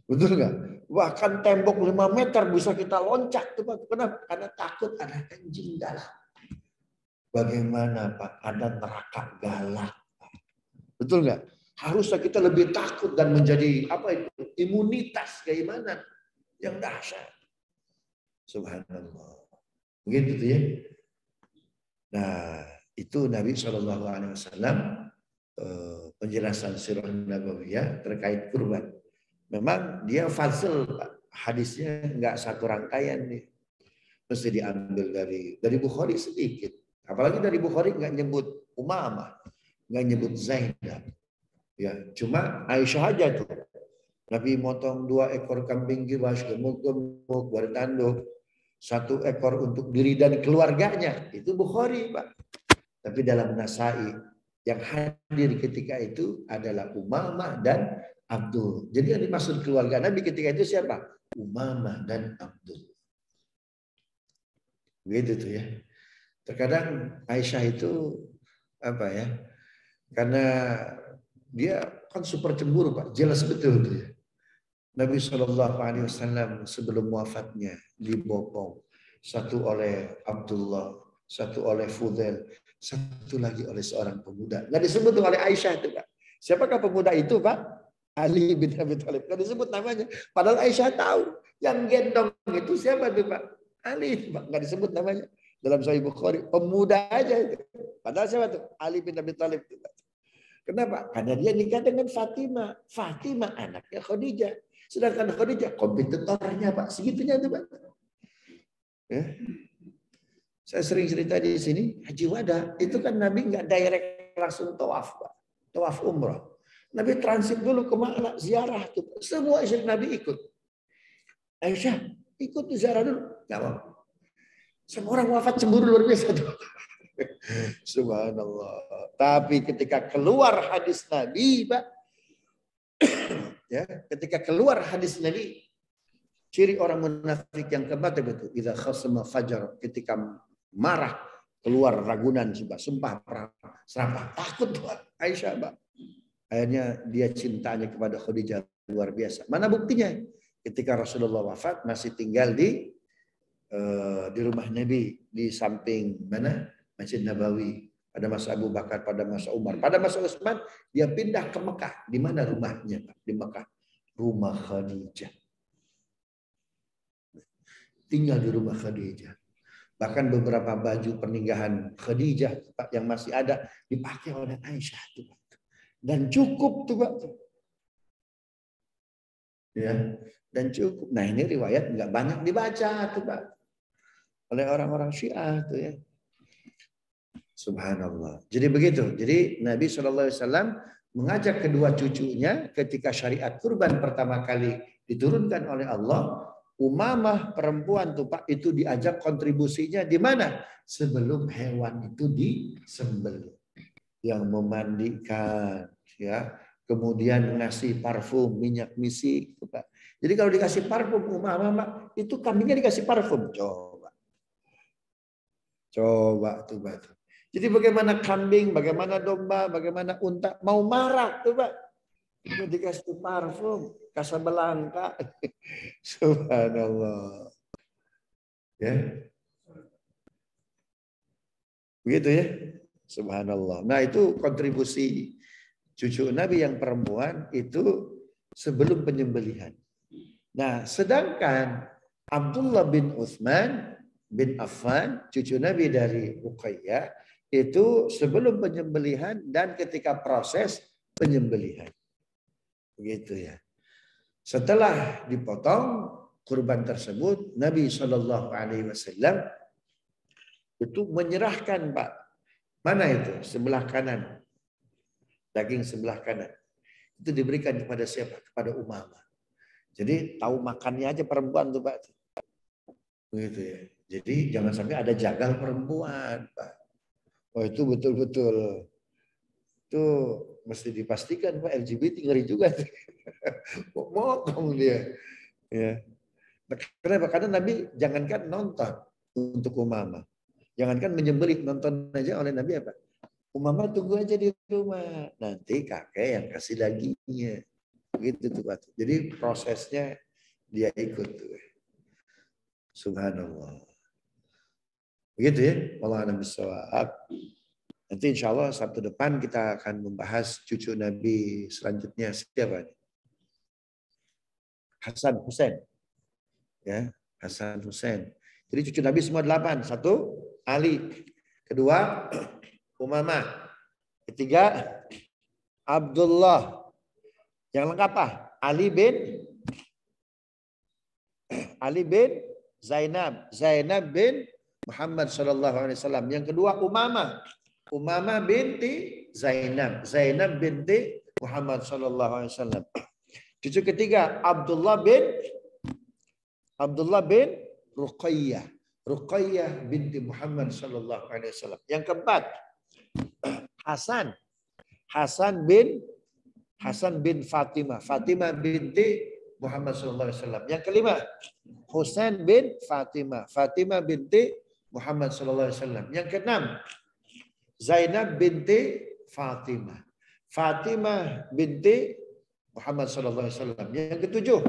Speaker 1: Betul nggak? Bahkan tembok 5 meter bisa kita loncat tuh Pak. Kenapa? Karena takut ada anjing galak. Bagaimana Pak? Ada neraka galak. Betul nggak? Harusnya kita lebih takut dan menjadi apa itu? Imunitas keimanan yang dahsyat. Subhanallah. Begitu tuh ya. Nah, itu Nabi SAW penjelasan sirah nabawiyah terkait kurban. Memang dia fazil Pak. Hadisnya nggak satu rangkaian nih. Mesti diambil dari Bukhari sedikit. Apalagi dari Bukhari nggak nyebut Umamah, nggak nyebut Zainab. Ya, cuma Aisyah aja tuh. Nabi motong 2 ekor kambing giwas, gemuk-gemuk, bertanduk. 1 ekor untuk diri dan keluarganya. Itu Bukhari Pak. Tapi dalam Nasai yang hadir ketika itu adalah Umamah dan Abdul. Jadi yang dimaksud keluarga Nabi ketika itu siapa? Umamah dan Abdul. Begitu tuh ya. Terkadang Aisyah itu apa ya? Karena dia kan super cemburu Pak, jelas betul tuh ya. Nabi SAW sebelum wafatnya dibopong, 1 oleh Abdullah, 1 oleh Fudail, 1 lagi oleh seorang pemuda. Nggak disebut oleh Aisyah itu Pak. Siapakah pemuda itu Pak? Ali bin Abi Thalib. Nggak disebut namanya. Padahal Aisyah tahu yang gendong itu siapa itu Pak? Ali Pak. Nggak disebut namanya. Dalam Sahih Bukhari, pemuda aja itu. Padahal siapa tuh? Ali bin Abi Thalib. Kenapa? Karena dia nikah dengan Fatimah. Fatimah anaknya Khadijah. Sedangkan Khadijah kompetitornya Pak. Segitunya itu Pak. Ya. Saya sering cerita di sini, Haji Wada. Itu kan Nabi nggak direct langsung tawaf Pak. Tawaf umrah. Nabi transit dulu ke Makna, ziarah. Tuh. Semua istri Nabi ikut. Aisyah ikut ziarah dulu. Nggak mau. Semua orang wafat cemburu luar biasa tuh. Subhanallah. Tapi ketika keluar hadis Nabi, Pak, ya, ketika keluar hadis Nabi, ciri orang munafik yang keempat itu, idza khasama fajar, ketika marah keluar ragunan, sumpah serapah, takut Pak. Aisyah, Pak. Akhirnya dia cintanya kepada Khadijah luar biasa. Mana buktinya? Ketika Rasulullah wafat masih tinggal di rumah Nabi di samping mana? Masjid Nabawi. Pada masa Abu Bakar, pada masa Umar, pada masa Utsman dia pindah ke Mekah. Di mana rumahnya? Di Mekah. Rumah Khadijah. Tinggal di rumah Khadijah. Bahkan beberapa baju pernikahan Khadijah yang masih ada dipakai oleh Aisyah tuh. Dan cukup tuh Pak. Ya, dan cukup. Nah, ini riwayat nggak banyak dibaca tuh Pak. oleh orang-orang Syiah tuh ya. Subhanallah. Jadi begitu. Jadi Nabi SAW mengajak kedua cucunya ketika syariat kurban pertama kali diturunkan oleh Allah. Umamah perempuan tuh Pak itu diajak kontribusinya di mana? Sebelum hewan itu disembelih. Yang memandikan, ya, kemudian ngasih parfum, minyak misik, Pak. Jadi kalau dikasih parfum Umamah, Pak, itu kambingnya dikasih parfum. Coba tuh Pak. Jadi bagaimana kambing, bagaimana domba, bagaimana unta mau marah tuh Pak. Itu dikasih parfum, Casablanca. Subhanallah. Ya. Begitu ya. Subhanallah. Nah, itu kontribusi cucu Nabi yang perempuan itu sebelum penyembelihan. Nah, sedangkan Abdullah bin Utsman bin Affan, cucu Nabi dari Ruqayyah, itu sebelum penyembelihan dan ketika proses penyembelihan. Begitu ya. Setelah dipotong kurban tersebut, Nabi SAW itu menyerahkan, Pak. Mana itu? Sebelah kanan. Daging sebelah kanan. Itu diberikan kepada siapa? Kepada Umamah. Jadi tahu makannya aja perempuan tuh Pak. Begitu ya. Jadi jangan sampai ada jagal perempuan, Pak. Oh itu betul-betul. Itu mesti dipastikan Pak, LGBT ngeri juga. Motong dia. Ya. Kenapa? Karena Nabi jangankan nonton untuk Umamah. Jangankan menyembelih, nonton aja oleh Nabi apa? Umamah tunggu aja di rumah. Nanti kakek yang kasih dagingnya. Begitu tuh Pak. Jadi prosesnya dia ikut tuh. Subhanallah. Begitu ya. Allah a'lam bishawab. Nanti insya Allah Sabtu depan kita akan membahas cucu Nabi selanjutnya. Siapa? Hasan Husain. Ya, Hasan Husain. Jadi cucu Nabi semua 8. 1, Ali. 2, Umamah. 3, Abdullah. Yang lengkap apa? Ali bin Zainab. Zainab bin Muhammad SAW. Yang kedua Umamah. Umamah binti Zainab. Zainab binti Muhammad SAW. Cucu ketiga Abdullah bin Ruqayyah. Ruqayyah binti Muhammad SAW. Yang keempat Hasan bin Fatimah. Fatimah binti Muhammad SAW. Yang kelima Husain bin Fatimah. Fatimah binti Muhammad SAW. Yang keenam Zainab binti Fatimah. Fatimah binti Muhammad SAW. Yang ketujuh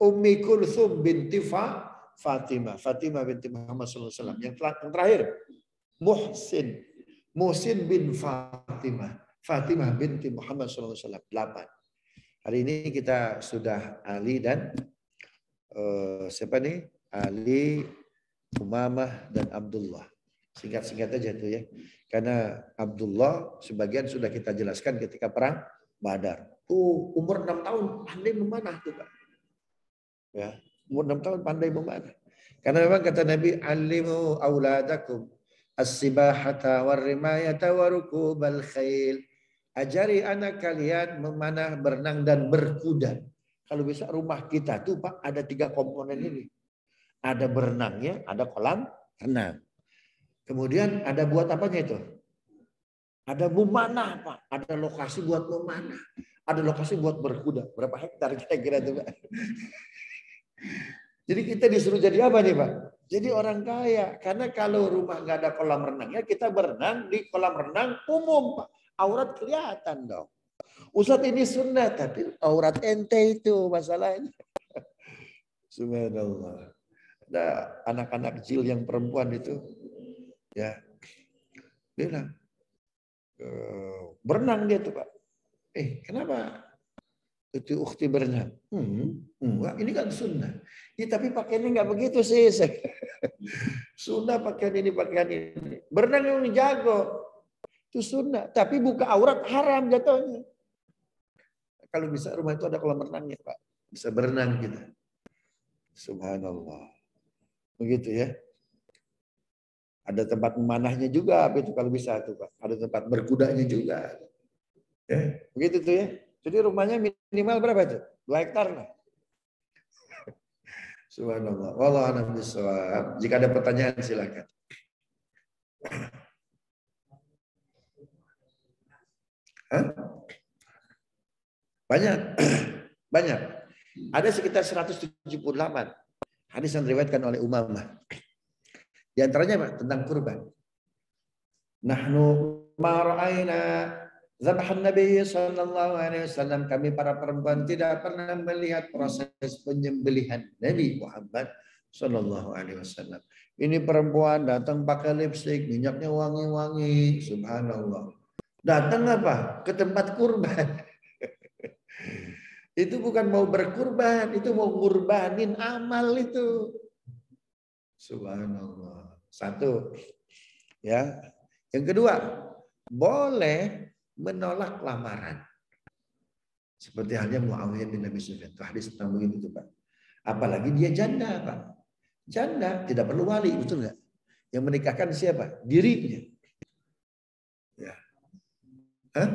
Speaker 1: Ummi Kulthum binti Fatimah. Fatimah binti Muhammad SAW. Yang terakhir Muhsin bin Fatimah. Fatimah binti Muhammad SAW. 8. Hari ini kita sudah Ali dan siapa nih? Ali, Umamah dan Abdullah. Singkat-singkat aja tuh ya. Karena Abdullah sebagian sudah kita jelaskan ketika perang Badar. Umur 6 tahun pandai memanah tuh Pak. Ya, umur 6 tahun pandai memanah. Karena memang kata Nabi, "Alimu auladakum as-sibahata war-rimayata wa rukubal khail." Ajari anak kalian memanah, berenang dan berkuda. Kalau bisa rumah kita tuh Pak ada 3 komponen ini. Ada berenangnya, ada kolam renang. Kemudian ada buat apanya itu? Ada memanah Pak. Ada lokasi buat memanah. Ada lokasi buat berkuda. Berapa hektar kira-kira itu Pak? Jadi kita disuruh jadi apa nih Pak? Jadi orang kaya. Karena kalau rumah nggak ada kolam renangnya, kita berenang di kolam renang umum Pak. Aurat kelihatan dong. Ustadz ini sunnah, tapi aurat ente itu masalahnya. Subhanallah. Ada anak-anak kecil yang perempuan itu, ya, dia bilang, berenang dia tuh Pak. Kenapa itu ukhti berenang? Enggak, ini kan sunnah. Ya, tapi pakaiannya nggak begitu sih. Sunnah pakaian ini, pakaian ini. Berenang yang jago. Itu sunnah. Tapi buka aurat haram jatuhnya. Kalau bisa rumah itu ada kolam renangnya Pak. Bisa berenang kita. Subhanallah. Begitu ya. Ada tempat memanahnya juga, apa itu kalau bisa tuh Pak. Ada tempat berkudanya juga. Ya, begitu tuh ya. Jadi rumahnya minimal berapa itu? 2 hektar lah. Subhanallah. Wallahu a'lam bishawab. Jika ada pertanyaan silakan. Hah? Banyak. Banyak. Ada sekitar 178 hadis yang diriwayatkan oleh Umamah. Di antaranya Pak, tentang kurban. Nahnu ma ra'aina zabahan Nabi sallallahu alaihi wasallam, kami para perempuan tidak pernah melihat proses penyembelihan Nabi Muhammad sallallahu alaihi wasallam. Ini perempuan datang pakai lipstik, minyaknya wangi-wangi, subhanallah. Datang apa? Ke tempat kurban. Itu bukan mau berkurban, itu mau ngurbanin amal itu. Subhanallah. Satu. Ya. Yang kedua, boleh menolak lamaran. Seperti halnya Muawiyah bin Abi Sufyan. Itu hadis tentang begitu Pak. Apalagi dia janda Pak. Janda tidak perlu wali, betul nggak? Yang menikahkan siapa? Dirinya. Ya. Hah?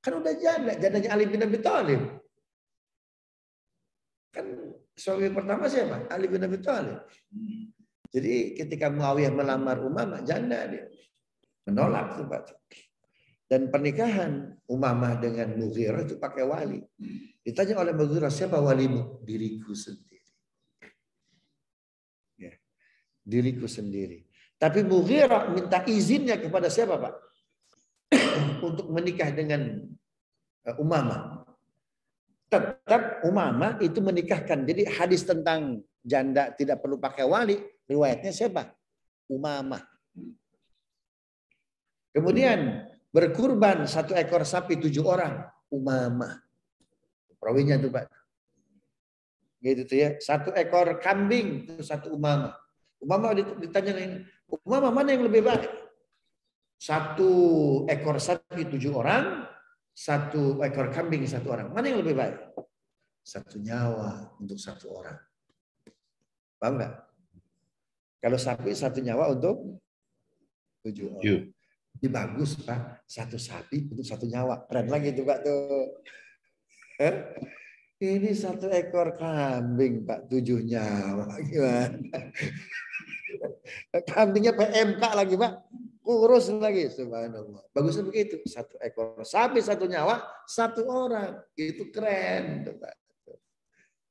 Speaker 1: Kan udah janda, jandanya Ali bin Abi Thalib. Kan suami pertama siapa? Ali bin Abi Thalib. Jadi ketika Muawiyah melamar Umamah, janda dia. Menolak tuh Pak. Dan pernikahan Umamah dengan Mughirah itu pakai wali. Ditanya oleh Mughirah, siapa walimu? Diriku sendiri. Ya. Diriku sendiri. Tapi Mughirah minta izinnya kepada siapa Pak? Untuk menikah dengan Umamah. Tetap Umamah itu menikahkan. Jadi hadis tentang janda tidak perlu pakai wali, riwayatnya siapa? Umamah. Kemudian berkurban 1 ekor sapi 7 orang, Umamah. Perawinya tuh Pak. Gitu tuh ya. 1 ekor kambing itu 1 Umamah. Umamah ditanya, Umamah mana yang lebih baik? 1 ekor sapi 7 orang, 1 ekor kambing 1 orang. Mana yang lebih baik? 1 nyawa untuk 1 orang. Paham nggak? Kalau sapi 1 nyawa untuk 7 orang. Ini bagus Pak. 1 sapi untuk 1 nyawa. Keren lagi itu Pak tuh. Ini 1 ekor kambing Pak, 7 nyawa. Gimana? Kambingnya PMK lagi Pak. Kurus lagi, subhanallah. Bagusnya begitu. 1 ekor sapi 1 nyawa, 1 orang. Itu keren.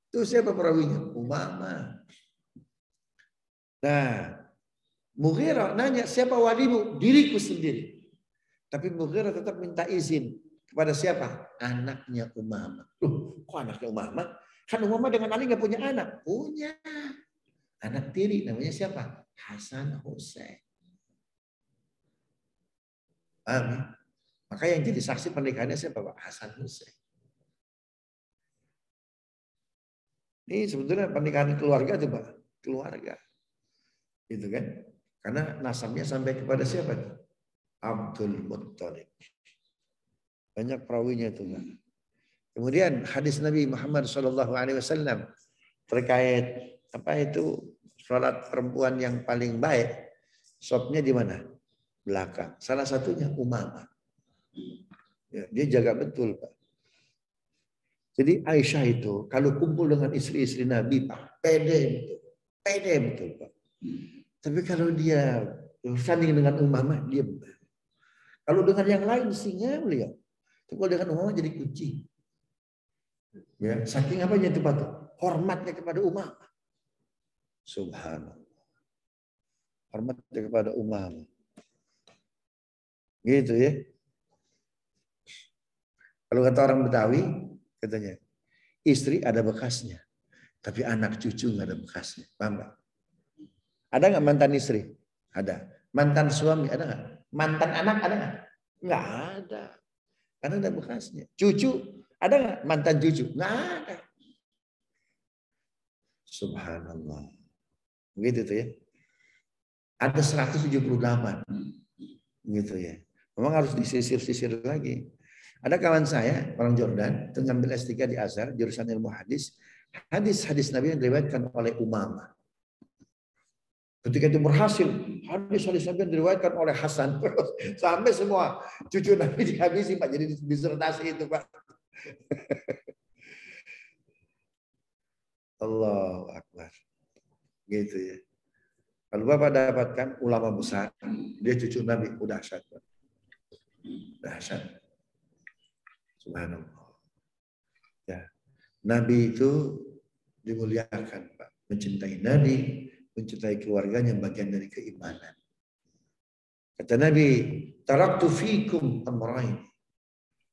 Speaker 1: Itu siapa perawinya? Umamah. Nah, Mughirah nanya, siapa walimu? Diriku sendiri. Tapi Mughirah tetap minta izin kepada siapa? Anaknya Umamah. Loh, kok anaknya Umamah? Kan Umamah dengan Ali nggak punya anak. Punya. Anak tiri namanya siapa? Hasan Hussein. Paham? Maka yang jadi saksi pernikahannya siapa Pak? Hasan Hussein. Ini sebetulnya pernikahan keluarga tuh Pak. Keluarga. Gitu kan? Karena nasabnya sampai kepada siapa? Abdul Muttalib. Banyak perawinya itu Pak. Kemudian hadis Nabi Muhammad SAW terkait apa itu sholat perempuan yang paling baik. Shopnya di mana? Belakang. Salah satunya Umamah. Ya, dia jaga betul Pak. Jadi Aisyah itu kalau kumpul dengan istri-istri Nabi Pak, pede betul. Pede betul Pak. Tapi kalau dia bersanding dengan Umamah, dia kalau dengan yang lain singa beliau. Tapi kalau dengan Umamah jadi kucing. Ya, saking apanya itu Pak? Hormatnya kepada Umamah. Subhanallah. Hormatnya kepada Umamah. Gitu ya. Kalau kata orang Betawi, katanya, istri ada bekasnya. Tapi anak cucu nggak ada bekasnya. Paham nggak? Ada nggak mantan istri? Ada. Mantan suami ada nggak? Mantan anak ada nggak? Nggak ada. Karena ada bekasnya. Cucu ada nggak? Mantan cucu? Nggak ada. Subhanallah. Begitu tuh ya. Ada 178. Gitu ya. Memang harus disisir-sisir lagi. Ada kawan saya, orang Jordan, itu ngambil S3 di Azhar, jurusan ilmu hadis. hadis-hadis Nabi yang diriwayatkan oleh Umamah. Ketika itu berhasil, hadis-hadis Nabi yang diriwayatkan oleh Hasan. Sampai semua cucu Nabi dihabisi, Pak. Jadi disertasi itu, Pak. Allahu Akbar. Gitu ya. Kalau Bapak dapatkan ulama besar, dia cucu Nabi, udah dahsyat. Dahsyat. Subhanallah. Ya. Nabi itu dimuliakan, Pak. Mencintai Nabi, mencintai keluarganya bagian dari keimanan. Kata Nabi, taraktu fikum amrayn.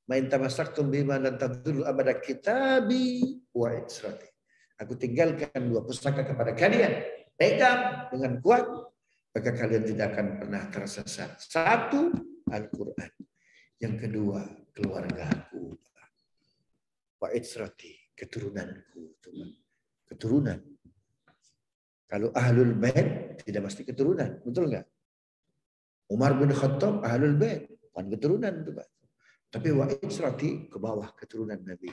Speaker 1: Ma in tamassaktum bima lan tadullu abada kitabi wa itrati. Aku tinggalkan dua pusaka kepada kalian. Pegang dengan kuat, maka kalian tidak akan pernah tersesat. Satu, Al-Quran. Yang kedua, keluargaku. Wa itrati, keturunanku. Keturunan. Kalau ahlul bait tidak mesti keturunan, betul nggak? Umar bin Khattab ahlul bait, bukan keturunan itu, Pak. Tapi wa itrati ke bawah keturunan Nabi.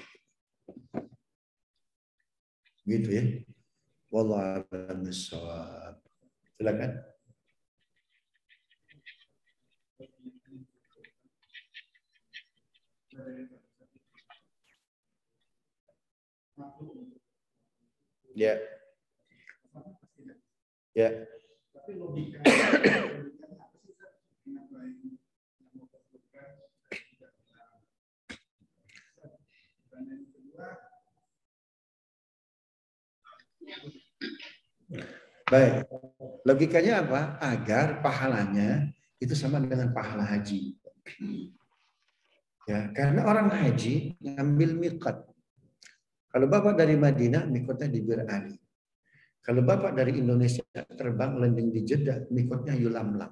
Speaker 1: Gitu ya. Wallahu a'lam bishawab. Silakan. Ya. Ya. Baik, logikanya apa? Agar pahalanya itu sama dengan pahala haji. Ya, karena orang haji ngambil miqat. Kalau Bapak dari Madinah, miqatnya di Bir Ali. Kalau Bapak dari Indonesia terbang landing di Jeddah, miqatnya Yulamlam.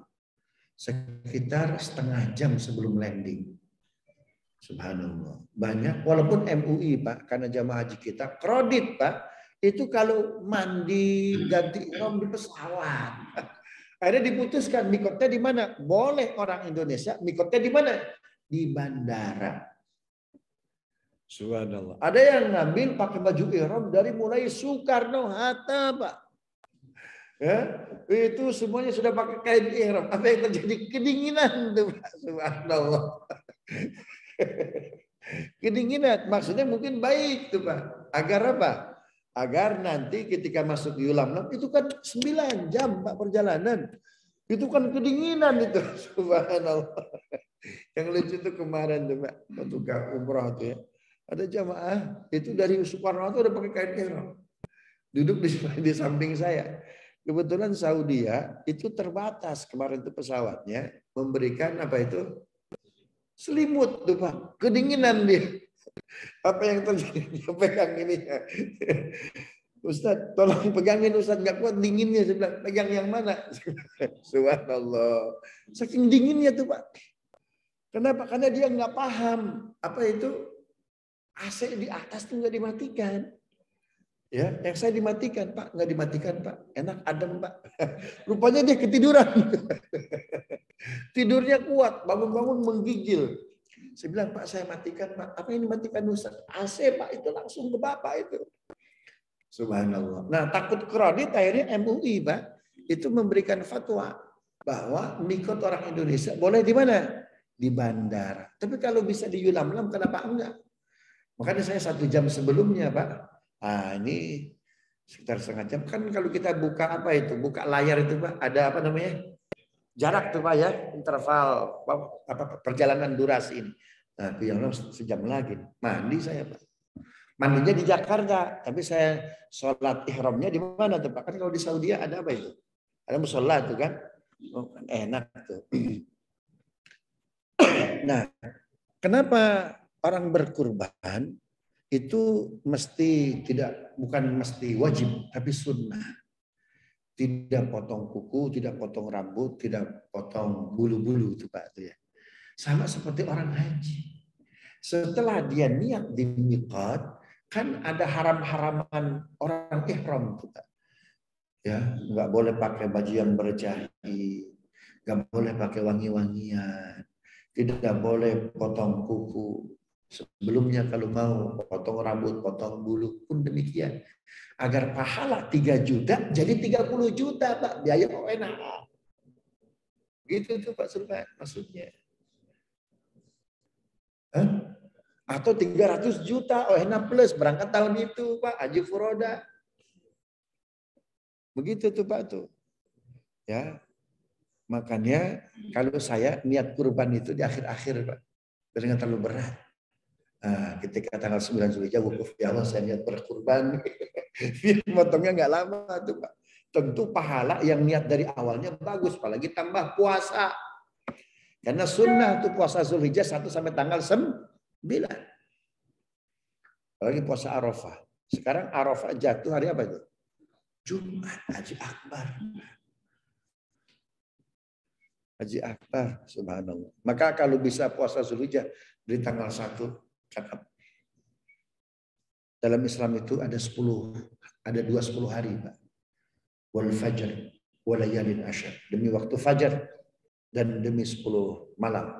Speaker 1: Sekitar setengah jam sebelum landing. Subhanallah. Banyak, walaupun MUI, Pak, karena jamaah haji kita kredit, Pak. Itu kalau mandi ganti ihram di pesawat. Akhirnya diputuskan mikotnya di mana? Boleh orang Indonesia mikotnya di mana? Di bandara. Subhanallah. Ada yang ngambil pakai baju ihram dari mulai Soekarno Hatta, Pak. Ya, itu semuanya sudah pakai kain ihram. Apa yang terjadi? Kedinginan tuh, Pak. Subhanallah. Kedinginan, maksudnya mungkin baik tuh, Pak. Agar apa? Agar nanti ketika masuk Yulamlam itu kan 9 jam, Pak, perjalanan. Itu kan kedinginan itu. Subhanallah. Yang lucu itu kemarin tuh, Pak, waktu ke umroh tuh ya. Ada jamaah itu dari Soekarno itu udah pakai kain ihram. Duduk di samping saya. Kebetulan Saudi ya, itu terbatas kemarin itu pesawatnya memberikan apa itu? Selimut tuh, Pak. Kedinginan dia. Apa yang terjadi? Dia pegang ini. Ustaz, tolong pegangin Ustaz, nggak kuat dinginnya. Saya bilang, pegang yang mana? Subhanallah. Saking dinginnya tuh, Pak. Kenapa? Karena dia nggak paham apa itu AC di atas tuh nggak dimatikan. Ya, yang saya dimatikan, Pak, nggak dimatikan, Pak. Enak adem, Pak. Rupanya dia ketiduran. Tidurnya kuat, bangun-bangun menggigil. Saya bilang, Pak, saya matikan, Pak. Apa yang dimatikan Ustaz? AC, Pak, itu langsung ke Bapak itu. Subhanallah. Nah, takut kredit akhirnya MUI, Pak, itu memberikan fatwa bahwa mikot orang Indonesia boleh di mana? Di bandara. Tapi kalau bisa di Yulamlam, kenapa enggak? Makanya saya 1 jam sebelumnya, Pak. Ah, ini sekitar setengah jam. Kan kalau kita buka apa itu? Buka layar itu, Pak. Ada apa namanya? Jarak tuh, Pak, ya. Interval apa perjalanan durasi ini. Nah, yang sejam lagi. Mandi saya, Pak. Mandinya di Jakarta. Tapi saya sholat ihramnya di mana tuh, Pak? Kan kalau di Saudi ada apa itu? Ada musola tuh kan. Oh, enak tuh. Nah, kenapa orang berkurban itu bukan mesti wajib, tapi sunnah. Tidak potong kuku, tidak potong rambut, tidak potong bulu-bulu itu, Pak, itu ya. Sama seperti orang haji. Setelah dia niat di miqat, kan ada haram-haraman orang ihram itu, Pak. Ya, nggak boleh pakai baju yang berjahit, nggak boleh pakai wangi-wangian, tidak boleh potong kuku. Sebelumnya kalau mau potong rambut, potong bulu pun demikian. Agar pahala 3 juta jadi 30 juta Pak, biaya ONA. Gitu tuh Pak Sultan maksudnya. Hah? Atau 300 juta ONA plus berangkat tahun itu Pak, Haji Furoda. Begitu tuh Pak tuh. Ya. Makanya kalau saya niat kurban itu di akhir-akhir Pak. Dengan terlalu berat. Nah, ketika tanggal 9 Zulhijjah wukuf ya Allah saya niat berkurban. Motongnya nggak lama tuh Pak. Tentu pahala yang niat dari awalnya bagus, apalagi tambah puasa. Karena sunnah tuh puasa Zulhijjah 1 sampai tanggal 9. Apalagi puasa Arafah. Sekarang Arafah jatuh hari apa itu? Jumat, Haji Akbar. Haji Akbar, subhanallah. Maka kalau bisa puasa Zulhijjah dari tanggal 1, cakap. Dalam Islam itu ada 10 hari, Pak. Wal fajr, walayalin asyar. Demi waktu fajar dan demi 10 malam.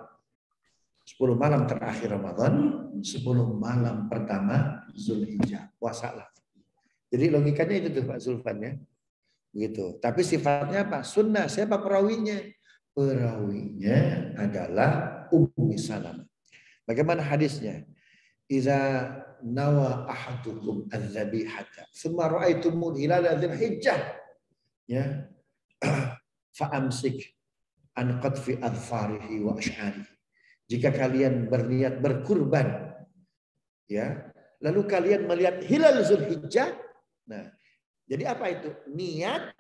Speaker 1: 10 malam terakhir Ramadan, 10 malam pertama Zulhijjah. Puasalah. Jadi logikanya itu tuh Pak Zulfan ya. Begitu. Tapi sifatnya apa? Sunnah. Siapa perawinya? Perawinya adalah Ummi Salamah. Bagaimana hadisnya? Iza nawa ahadukum az-zabihata thumma ra'aitumul hilala dzulhijjah ya fa amsik an qatfi adfarihi wa ash'arihi. Jika kalian berniat berkurban ya, lalu kalian melihat hilal Zulhijjah. Nah, jadi apa itu? Niat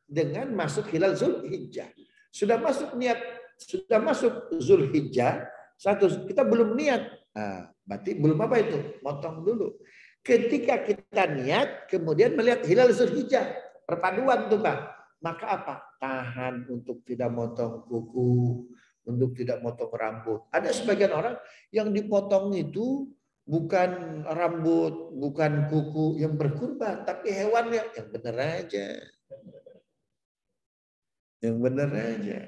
Speaker 1: dengan masuk hilal Zulhijjah. Sudah masuk niat, sudah masuk Zulhijjah, kita belum niat. Nah, berarti belum apa itu? Motong dulu. Ketika kita niat, kemudian melihat hilal Zulhijjah, perpaduan tuh Pak. Maka apa? Tahan untuk tidak motong kuku, untuk tidak motong rambut. Ada sebagian orang yang dipotong itu bukan rambut, bukan kuku yang berkurban, tapi hewannya yang benar aja. Yang benar aja.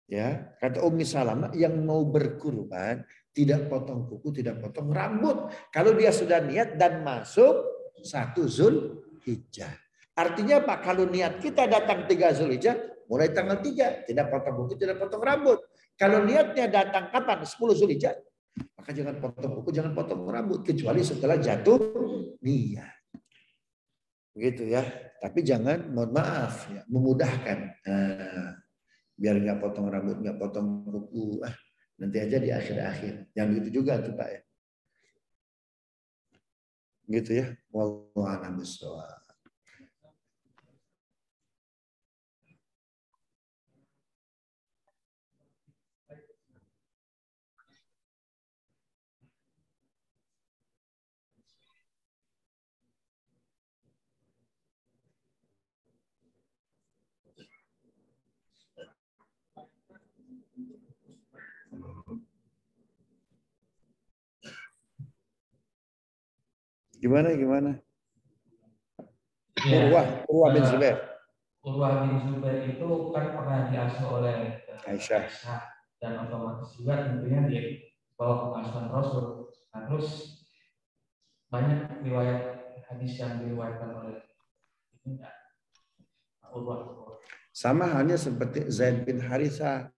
Speaker 1: Ya, kata Ummi Salamah yang mau berkurban tidak potong kuku, tidak potong rambut. Kalau dia sudah niat dan masuk 1 Zulhijjah. Artinya Pak, kalau niat kita datang 3 Zulhijjah, mulai tanggal 3 tidak potong kuku, tidak potong rambut. Kalau niatnya datang kapan? 10 Zulhijjah, maka jangan potong kuku, jangan potong rambut kecuali setelah jatuh niat. Begitu ya. Tapi jangan, mohon maaf ya, memudahkan. Nah, biar nggak potong rambut, nggak potong kuku, nanti aja di akhir-akhir. Yang begitu juga tuh Pak ya. Gitu ya. Wallahu a'lam bishawab. Gimana?
Speaker 4: Ya,
Speaker 1: Urwah bin Zubair.
Speaker 4: Urwah bin Zubair itu kan pernah diasuh oleh
Speaker 1: Aisyah.
Speaker 4: Dan otomatis juga tentunya dia bawa pengasuhan Rasul. Nah, terus banyak riwayat hadis yang diriwayatkan oleh Urwah.
Speaker 1: Sama halnya seperti Zaid bin Harithah.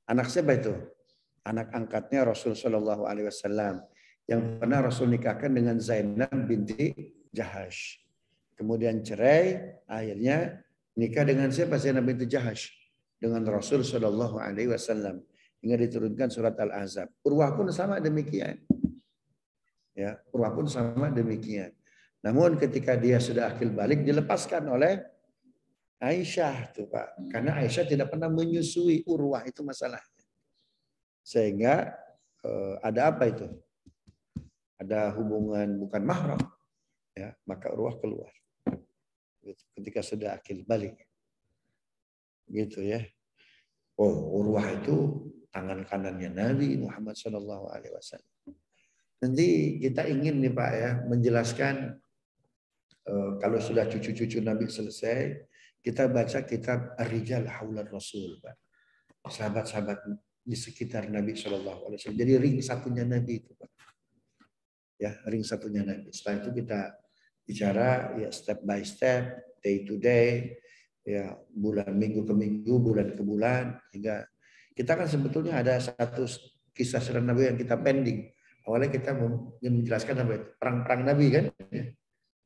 Speaker 1: Anak siapa itu? Anak angkatnya Rasul Shallallahu Alaihi Wasallam yang pernah Rasul nikahkan dengan Zainab binti Jahash. Kemudian cerai, akhirnya nikah dengan siapa? Zainab binti Jahash, dengan Rasul Shallallahu Alaihi Wasallam hingga diturunkan surat Al-Ahzab. Urwah pun sama demikian. Ya, Urwah pun sama demikian. Namun ketika dia sudah akil balik dilepaskan oleh Aisyah tuh Pak, karena Aisyah tidak pernah menyusui Urwah, itu masalahnya. Sehingga ada apa itu? Ada hubungan bukan mahram, ya, maka Urwah keluar. Ketika sudah akil balik, gitu ya. Oh, Urwah itu tangan kanannya Nabi Muhammad SAW. Nanti kita ingin nih Pak ya menjelaskan kalau sudah cucu-cucu Nabi selesai, kita baca kitab Ar-Rijal Haular Rasul Pak. Sahabat-sahabat di sekitar Nabi Shallallahu Alaihi Wasallam. Jadi ring satunya Nabi itu, Pak. Ya, ring satunya Nabi. Setelah itu kita bicara ya step by step, day to day, ya bulan minggu ke minggu, bulan ke bulan, hingga kita kan sebetulnya ada satu kisah sirah Nabi yang kita pending. Awalnya kita ingin menjelaskan apa itu? Perang-perang Nabi kan.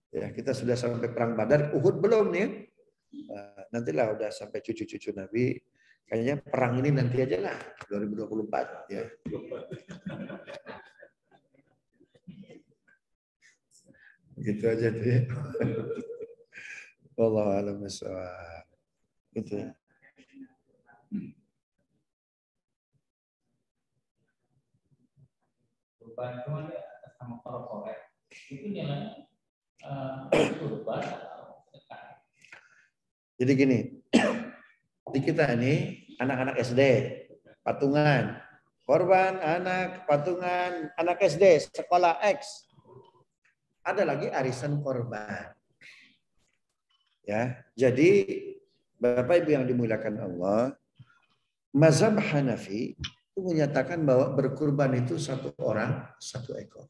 Speaker 1: Ya, kita sudah sampai perang Badar, Uhud belum nih. Nantilah udah sampai cucu-cucu Nabi. Kayaknya perang ini nanti aja lah 2024 ya. Gitu aja tuh ya. Wallahu a'lam bishawab. Gitu ya.
Speaker 4: Cuman sama korporat itu nilainya kurban atau sedekah.
Speaker 1: Jadi gini, di kita ini anak-anak SD, patungan, korban anak, patungan, anak SD, sekolah X. Ada lagi arisan korban. Ya, jadi Bapak Ibu yang dimuliakan Allah, mazhab Hanafi itu menyatakan bahwa berkurban itu satu orang satu ekor.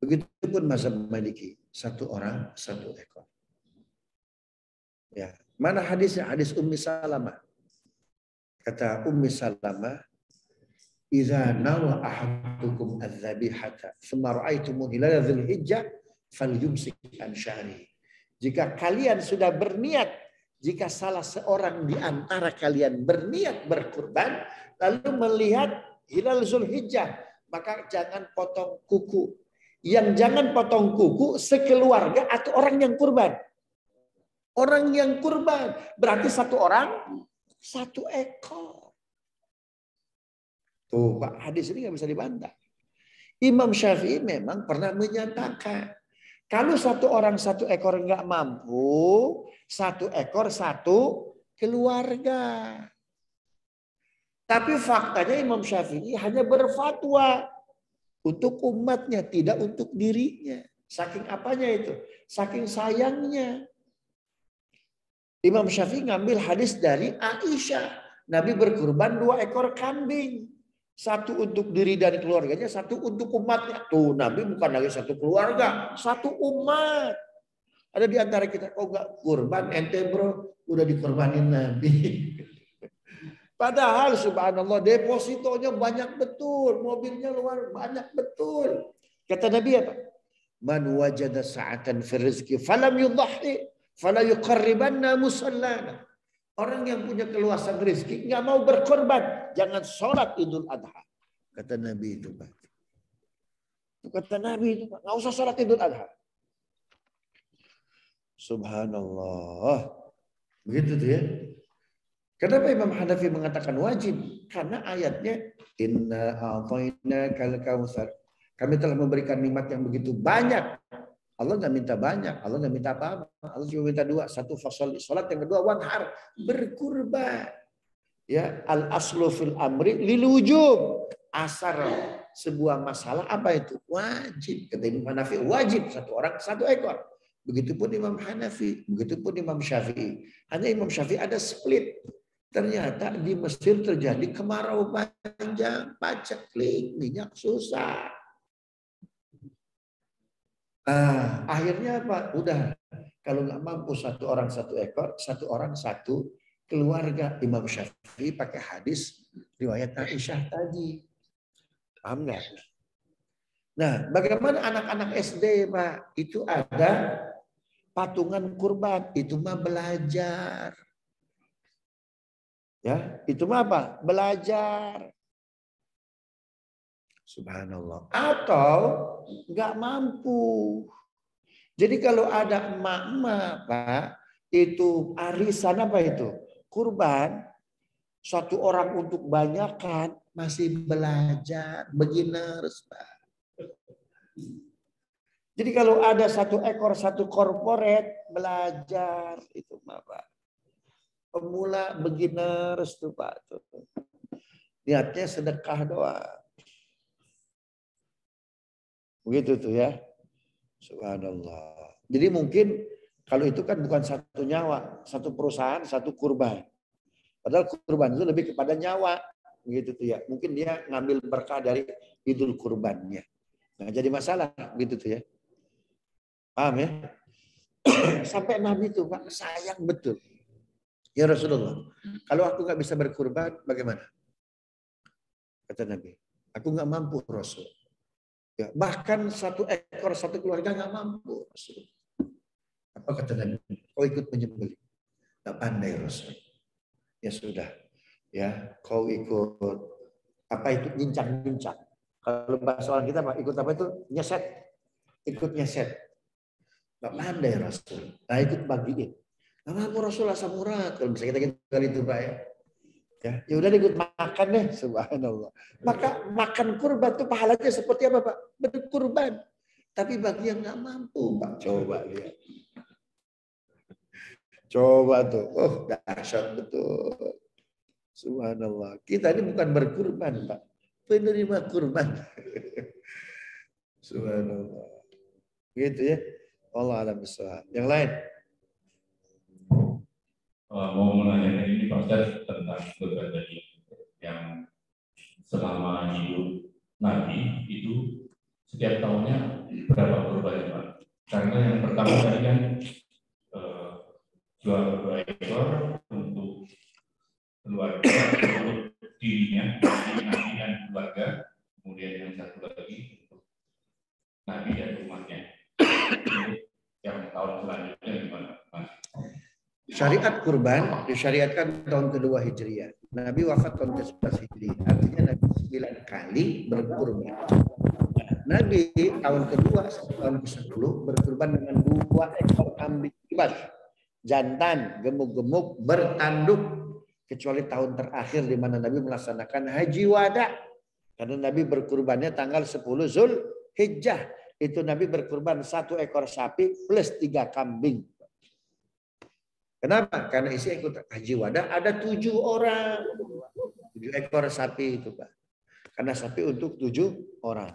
Speaker 1: Begitupun mazhab Maliki, satu orang satu ekor. Ya, mana hadisnya? Hadis Ummi Salamah. Kata Ummi Salamah, "Idza nawa ahadukum adz-dzabihata, tsumma ra'aytumul hilala dzulhijjah, falyumsik an sya'ri." Jika kalian sudah berniat, jika salah seorang di antara kalian berniat berkurban, lalu melihat hilal Zulhijjah, maka jangan potong kuku. Yang jangan potong kuku sekeluarga atau orang yang kurban. Orang yang kurban berarti satu orang satu ekor. Tuh Pak, hadis ini nggak bisa dibantah. Imam Syafi'i memang pernah menyatakan kalau satu orang satu ekor nggak mampu, satu ekor satu keluarga. Tapi faktanya Imam Syafi'i hanya berfatwa untuk umatnya, tidak untuk dirinya. Saking apanya itu? Saking sayangnya. Imam Syafi'i ngambil hadis dari Aisyah. Nabi berkurban 2 ekor kambing. Satu untuk diri dan keluarganya, satu untuk umatnya. Tuh Nabi bukan lagi satu keluarga, satu umat. Ada di antara kita, kok nggak kurban ente bro, udah dikorbanin Nabi. Padahal subhanallah depositonya banyak betul, mobilnya luar banyak betul. Kata Nabi apa? Man wajada sa'atan fi rizqi falam yudhhi fala yuqarribanna musallana. Orang yang punya keluasan rezeki nggak mau berkorban, jangan sholat Idul Adha. Kata Nabi itu, Pak. Kata Nabi itu, Pak, nggak usah sholat Idul Adha. Subhanallah. Begitu tuh ya. Kenapa Imam Hanafi mengatakan wajib? Karena ayatnya inna a'tainakal kautsar. Kami telah memberikan nikmat yang begitu banyak. Allah nggak minta banyak, Allah nggak minta apa-apa. Allah cuma minta 2, satu fasol salat, yang kedua wanhar, berkurban. Ya, al aslu fil amri lil wujub. Asar sebuah masalah apa itu? Wajib. Kata Imam Hanafi, wajib satu orang satu ekor. Begitupun Imam Hanafi, begitupun Imam Syafi'i. Hanya Imam Syafi'i ada split. Ternyata di Mesir terjadi kemarau panjang, paceklik, minyak susah. Akhirnya apa? Udah, kalau nggak mampu satu orang satu ekor, satu orang satu keluarga. Imam Syafi'i pakai hadis riwayat Aisyah tadi. Paham nggak? Nah, bagaimana anak-anak SD, Pak? Itu ada patungan kurban, itu mah belajar. Ya, itu mah apa? Belajar. Subhanallah. Atau nggak mampu. Jadi kalau ada emak-emak, Pak, itu arisan apa itu? Kurban. Satu orang untuk banyakan, masih belajar. Beginners, Pak. Jadi kalau ada satu ekor, satu korporat, belajar. Itu mah, Pak. Pemula, beginners tuh, Pak. Niatnya sedekah doang. Begitu tuh ya. Subhanallah. Jadi mungkin kalau itu kan bukan satu nyawa, satu perusahaan, satu kurban. Padahal kurban itu lebih kepada nyawa. gitu tuh ya. Mungkin dia ngambil berkah dari Idul Kurbannya. Nah, jadi masalah gitu tuh ya. Paham ya? Sampai Nabi itu Pak sayang betul. Ya Rasulullah, kalau aku nggak bisa berkurban, bagaimana? Kata Nabi, aku nggak mampu Rasul. Ya, bahkan satu ekor satu keluarga nggak mampu Rasul. Apa kata Nabi? Kau ikut menyembelih. Nggak pandai Rasul. Ya sudah, ya kau ikut apa itu nyincang-nyincang. Kalau bahasa orang kita ikut apa itu nyeset, ikut nyeset. Nggak pandai Rasul. Nah ikut bagiin. Nggak mampu Rasul asam urat. Kalau bisa kita kali itu Pak ya. Ya udah ikut makan deh, subhanallah. Maka makan kurban itu pahalanya seperti apa Pak? Berkurban. Tapi bagi yang nggak mampu Pak, coba lihat. Coba tuh, oh dahsyat betul. Subhanallah. Kita ini bukan berkurban Pak, penerima kurban. Subhanallah. Gitu ya. Allah a'lam bishawab. Yang lain?
Speaker 6: Mau menanyakan ini Pak Ustaz tentang kurban tadi yang selama hidup Nabi itu setiap tahunnya berapa kurban Pak? Karena yang pertama tadi kan jual 2 ekor untuk keluarga, untuk dirinya, Nabi dan keluarga, kemudian yang satu lagi untuk Nabi dan umatnya. Yang tahun selanjutnya gimana Mas?
Speaker 1: Syariat kurban disyariatkan tahun kedua Hijriah. Nabi wafat tahun ke-11 Hijriah. Artinya Nabi 9 kali berkurban. Nabi tahun kedua tahun ke-10 berkurban dengan 2 ekor kambing kibas. Jantan, gemuk-gemuk, bertanduk. Kecuali tahun terakhir di mana Nabi melaksanakan haji wada. Karena Nabi berkurbannya tanggal 10 Zulhijjah. Itu Nabi berkurban 1 ekor sapi plus 3 kambing. Kenapa? Karena isi ikut haji wada ada 7 orang. 7 ekor sapi itu Pak. Karena sapi untuk 7 orang.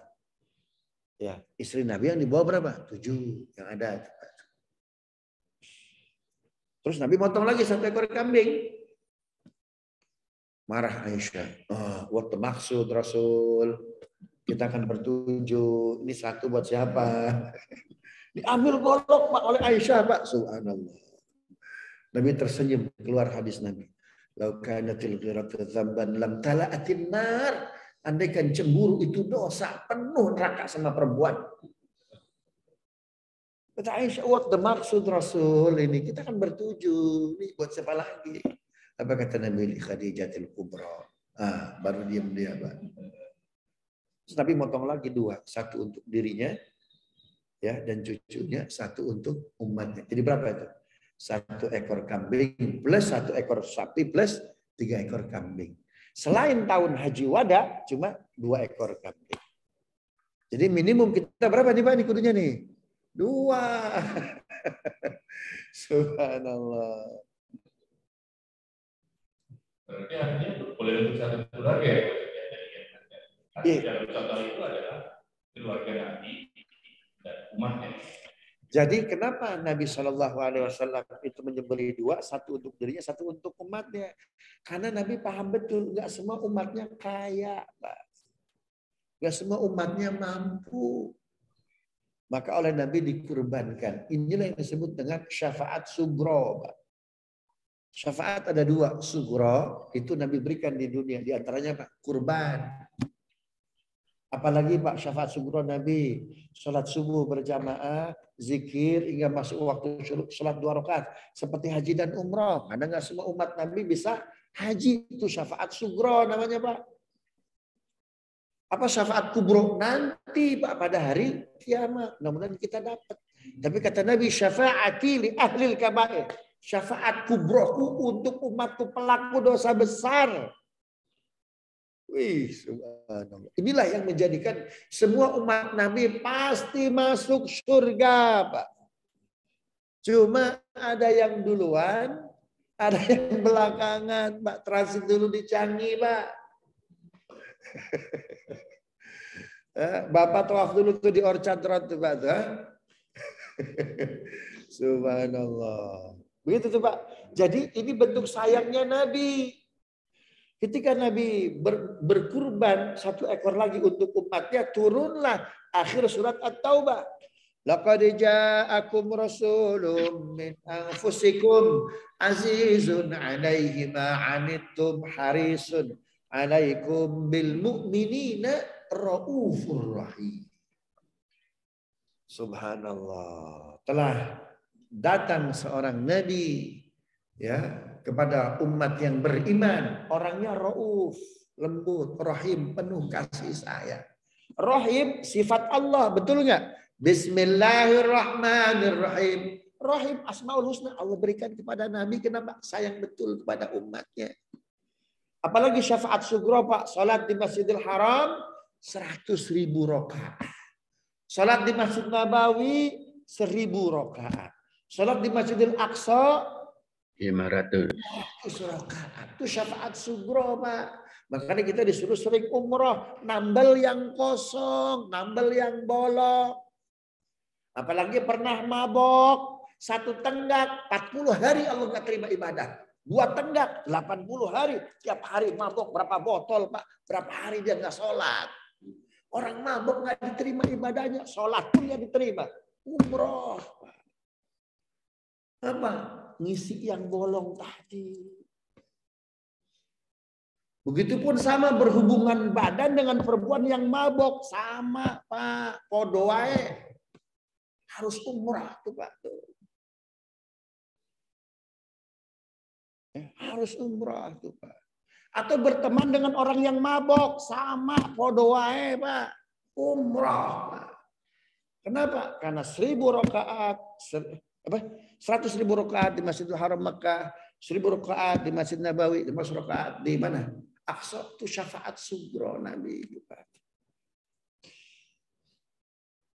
Speaker 1: Ya, istri Nabi yang dibawa berapa? 7 yang ada itu Pak. Terus Nabi motong lagi 1 ekor kambing. Marah Aisyah. Oh, what the maksud Rasul? Kita akan bertujuh. Ini 1 buat siapa? Diambil golok Pak oleh Aisyah Pak. Subhanallah. Nabi tersenyum, keluar hadis Nabi. Lau kanatil ghiratu dzamban lam tala'atin nar. Andaikan cemburu itu dosa, penuh neraka sama perempuan. Kata Aisyah, what the maksud Rasul ini? Kita kan bertujuh. Ini buat siapa lagi? Apa kata Nabi li Khadijatil Kubra? Baru diam dia, Pak. Terus Nabi motong lagi 2, 1 untuk dirinya ya dan cucunya, 1 untuk umatnya. Jadi berapa itu? 1 ekor kambing plus 1 ekor sapi plus 3 ekor kambing. Selain tahun haji wada cuma 2 ekor kambing. Jadi minimum kita berapa nih Pak nih kudunya nih? 2. Subhanallah.
Speaker 6: Berarti artinya boleh untuk 1 keluarga ya? Iya. Contoh itu adalah keluarga Nabi dan umatnya.
Speaker 1: Jadi kenapa Nabi Shallallahu Alaihi Wasallam itu menyembelih 2, 1 untuk dirinya, 1 untuk umatnya? Karena Nabi paham betul, nggak semua umatnya kaya, Pak. Nggak semua umatnya mampu. Maka oleh Nabi dikurbankan. Inilah yang disebut dengan syafaat sugro, Pak. Syafaat ada 2, sugro itu Nabi berikan di dunia, di antaranya Pak kurban. Apalagi Pak syafaat sugro Nabi, sholat subuh berjamaah, zikir hingga masuk waktu sholat 2 rakaat seperti haji dan umroh. Karena nggak semua umat Nabi bisa haji, itu syafaat sugro namanya Pak. Apa syafaat kubro nanti Pak pada hari kiamat. Mudah-mudahan kita dapat. Tapi kata Nabi syafaati li ahlil kabair. Syafaat kubroku untuk umatku pelaku dosa besar. Wih, subhanallah. Inilah yang menjadikan semua umat Nabi pasti masuk surga, Pak. Cuma ada yang duluan, ada yang belakangan, Pak. Transit dulu di Canggih, Pak. Bapak tawaf dulu tuh di Orchard Road tuh, Pak. Subhanallah. Begitu tuh, Pak. Jadi ini bentuk sayangnya Nabi. Ketika Nabi berkurban 1 ekor lagi untuk umatnya, turunlah akhir surat At-Taubah. Laqad ja'akum rasulun min anfusikum azizun 'alaihi ma 'anittum harisun 'alaikum bil mu'minina raufur rahim. Subhanallah. Telah datang seorang nabi ya kepada umat yang beriman, orangnya rauf, lembut, rahim, penuh kasih sayang. Rahim sifat Allah, betul nggak? Bismillahirrahmanirrahim. Rahim asmaul husna Allah berikan kepada Nabi, kenapa? Sayang betul kepada umatnya. Apalagi syafaat sugro, Pak. Salat di Masjidil Haram 100.000 rakaat. Salat di Masjid Nabawi 1.000 rakaat. Salat di Masjidil Aqsa
Speaker 3: 500
Speaker 1: rakaat. Itu syafaat sugro, Pak. Makanya kita disuruh sering umroh, nambel yang kosong, nambel yang bolong. Apalagi pernah mabok, 1 tenggak 40 hari Allah nggak terima ibadah. 2 tenggak 80 hari, tiap hari mabok berapa botol, Pak? Berapa hari dia nggak sholat? Orang mabok nggak diterima ibadahnya, sholat pun nggak diterima. Umroh, Pak. Apa? Ngisi yang bolong tadi. Begitupun sama berhubungan badan dengan perempuan yang mabok, sama, Pak. Podo wae. Harus umrah tuh, Pak. Harus umrah tuh, Pak. Atau berteman dengan orang yang mabok, sama, podo wae, Pak. Umrah, Pak. Kenapa? Karena 1.000 rakaat, 100.000 rakaat di Masjidil Haram Mekah, 1.000 rakaat di Masjid Nabawi, 500 rakaat di mana? Aqsa, itu syafaat sugro Nabi, Pak.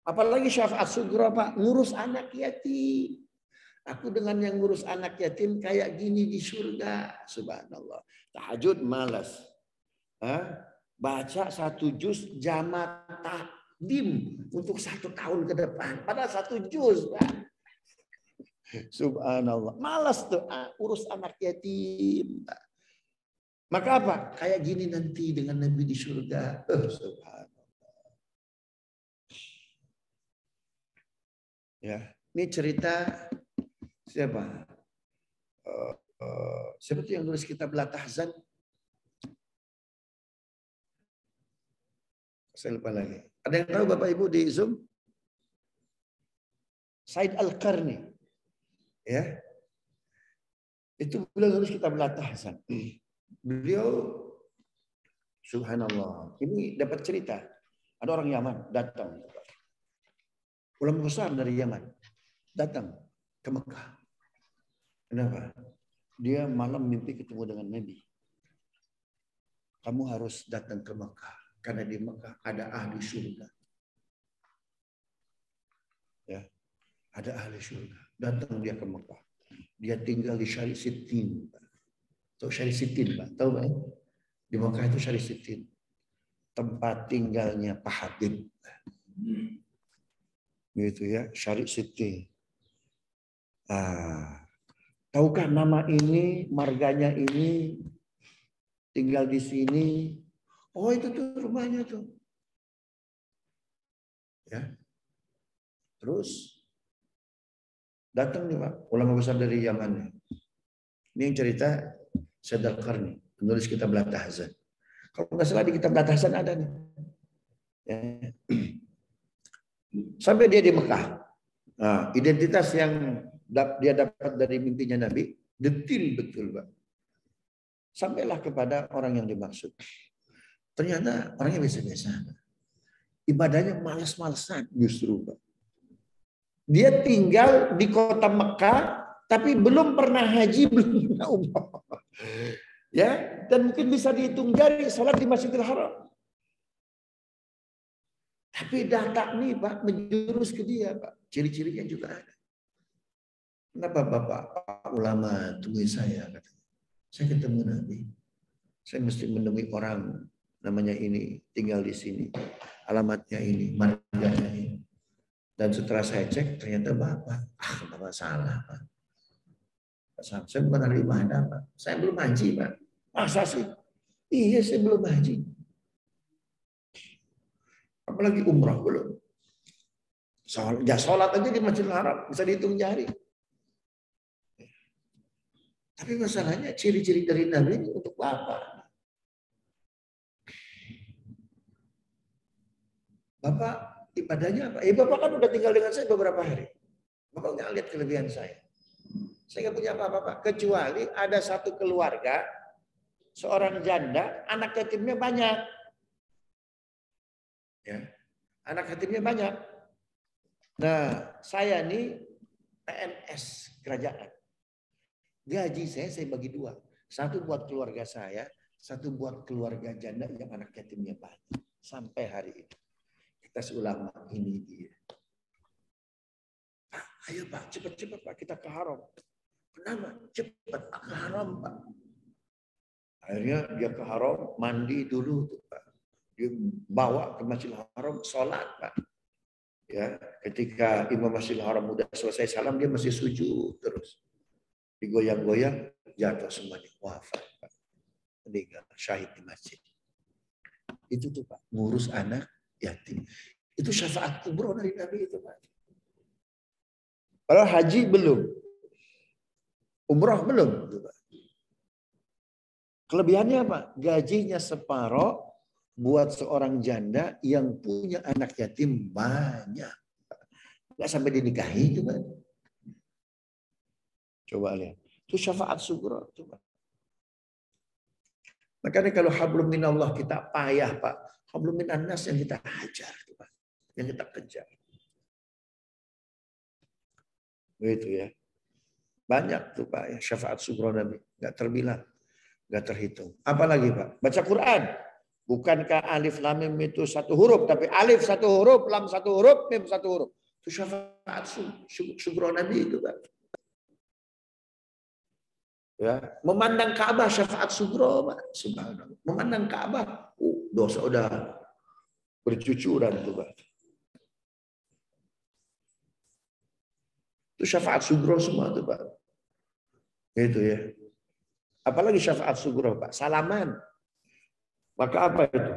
Speaker 1: Apalagi syafaat sugro, Pak, ngurus anak yatim. Aku dengan yang ngurus anak yatim kayak gini di surga. Subhanallah. Tahajud malas. Baca 1 juz jamak takdim untuk 1 tahun ke depan. Padahal 1 juz, Pak. Subhanallah. Malas tuh urus anak yatim, Pak. Maka apa? Kayak gini nanti dengan Nabi di surga. Subhanallah. Ya, ini cerita siapa? Siapa tuh yang nulis kitab Al-Tahzan? Saya lupa lagi. Ada yang tahu Bapak Ibu di Zoom? Said Al-Qarni. Ya. Itu beliau nulis kitab Al-Tahzan. Beliau subhanallah. Ini dapat cerita. Ada orang Yaman datang. Ulama besar dari Yaman datang ke Mekah. Kenapa? Dia malam mimpi ketemu dengan Nabi. Kamu harus datang ke Mekah karena di Mekah ada ahli surga. Ya, ada ahli surga. Datang dia ke Mekah. Dia tinggal di Syari Sittin. Tahu Syari Sittin, Pak? Tahu, Pak? Di Mekah itu Syari Sittin. Tempat tinggalnya Pak Habib. Gitu ya, Syari Sittin. Tahukah nama ini, marganya ini, tinggal di sini? Oh, itu tuh rumahnya tuh. Ya. Terus datang nih, Pak, ulama besar dari Yaman. Ini yang cerita Said Al-Qarni, penulis kitab Al-Tahzan. Kalau nggak salah di kitab Al-Tahzan ada nih. Ya. Sampai dia di Mekah. Nah, identitas yang dia dapat dari mimpinya Nabi detil betul, Pak. Sampailah kepada orang yang dimaksud. Ternyata orangnya biasa-biasa. Ibadahnya malas-malasan justru, Pak. Dia tinggal di kota Mekah, tapi belum pernah haji, belum pernah umrah. Ya, dan mungkin bisa dihitung jari salat di Masjidil Haram. Tapi data nih, Pak, menjurus ke dia, Pak. Ciri-cirinya juga ada. Kenapa Bapak ulama temui saya? Katanya. Saya ketemu Nabi. Saya mesti menemui orang namanya ini, tinggal di sini. Alamatnya ini, marganya ini. Dan setelah saya cek, ternyata Bapak. Bapak salah, Pak. Saya bukan ahli ibadah, Pak. Saya belum haji, Pak. Masa sih? Iya, saya belum haji. Apalagi umrah belum. Sholat aja di Masjidil Haram bisa dihitung jari. Tapi masalahnya ciri-ciri dari Nabi ini untuk apa? Bapak ibadahnya apa? Bapak kan udah tinggal dengan saya beberapa hari. Bapak nggak lihat kelebihan saya. Saya nggak punya apa-apa, Pak. Kecuali ada satu keluarga, seorang janda, anak yatimnya banyak. Ya, anak yatimnya banyak. Nah, saya nih PNS kerajaan. Gaji saya bagi dua. Satu buat keluarga saya, satu buat keluarga janda yang anak yatimnya banyak. Sampai hari ini. Kita seulama, ini dia. Pak, ayo Pak, cepat-cepat Pak, kita ke Haram. Kenapa? Cepat ke Haram Pak. Akhirnya dia ke Haram, mandi dulu tuh Pak. Dia bawa ke Masjidil Haram, sholat Pak. Ya, ketika Imam Masjidil Haram udah selesai salam, dia masih sujud terus. Digoyang-goyang, jatuh semuanya, wafat Pak. Meninggal, syahid di masjid. Itu tuh Pak, ngurus anak yatim. Itu syafaat kubro dari Nabi itu Pak. Padahal haji belum. Umrah belum. Gitu, Pak. Kelebihannya apa? Gajinya separoh buat seorang janda yang punya anak yatim banyak. Nggak sampai dinikahi itu Pak. Coba lihat. Itu syafaat sugro. Coba. Makanya kalau hablum minallah kita payah Pak. Hablum minannas yang kita hajar. Pak. Yang kita kejar. Begitu ya. Banyak tuh Pak ya. Syafaat sugro Nabi. Nggak terbilang. Nggak terhitung. Apalagi Pak? Baca Quran. Bukankah alif lam mim itu satu huruf. Tapi alif satu huruf, lam satu huruf, mim satu huruf. Itu syafaat sugro Nabi itu Pak. Ya, memandang Ka'bah syafaat sugro, Pak. Subhanallah. Memandang Ka'bah, dosa udah bercucuran tuh, Pak. Itu syafaat sugro semua tuh, Pak. Itu ya. Apalagi syafaat sugro, Pak. Salaman. Maka apa itu?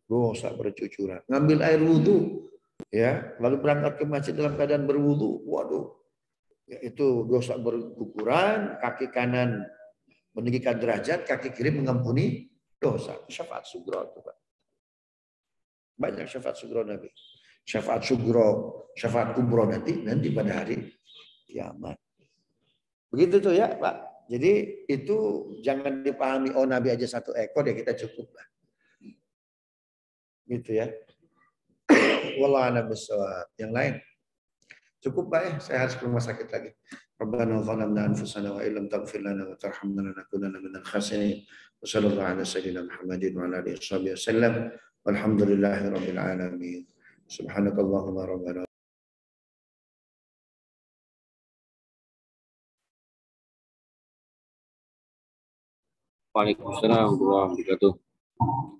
Speaker 1: Dosa bercucuran. Ngambil air wudhu, ya, lalu berangkat ke masjid dalam keadaan berwudhu. Waduh. Ya, itu dosa berguguran, kaki kanan meninggikan derajat, kaki kiri mengampuni dosa. Syafaat sugro itu Pak. Banyak syafaat sugro Nabi. Syafaat sugro, syafaat kubro nanti pada hari kiamat. Begitu tuh ya Pak. Jadi itu jangan dipahami oh Nabi aja satu ekor ya kita cukup lah. Gitu ya. Wallahu a'lam bishawab. Yang lain. Cukup Pak ya, saya harus ke rumah sakit lagi. Rabbana zalamna anfusana wa illam taghfir lana wa tarhamna lanakunanna minal khasirin. Wa sallallahu ala sayyidina Muhammadin wa ala alihi wasallam. Walhamdulillahi rabbil alamin. Subhanakallahumma rabbana.
Speaker 2: Waalaikumsalam warahmatullahi wabarakatuh.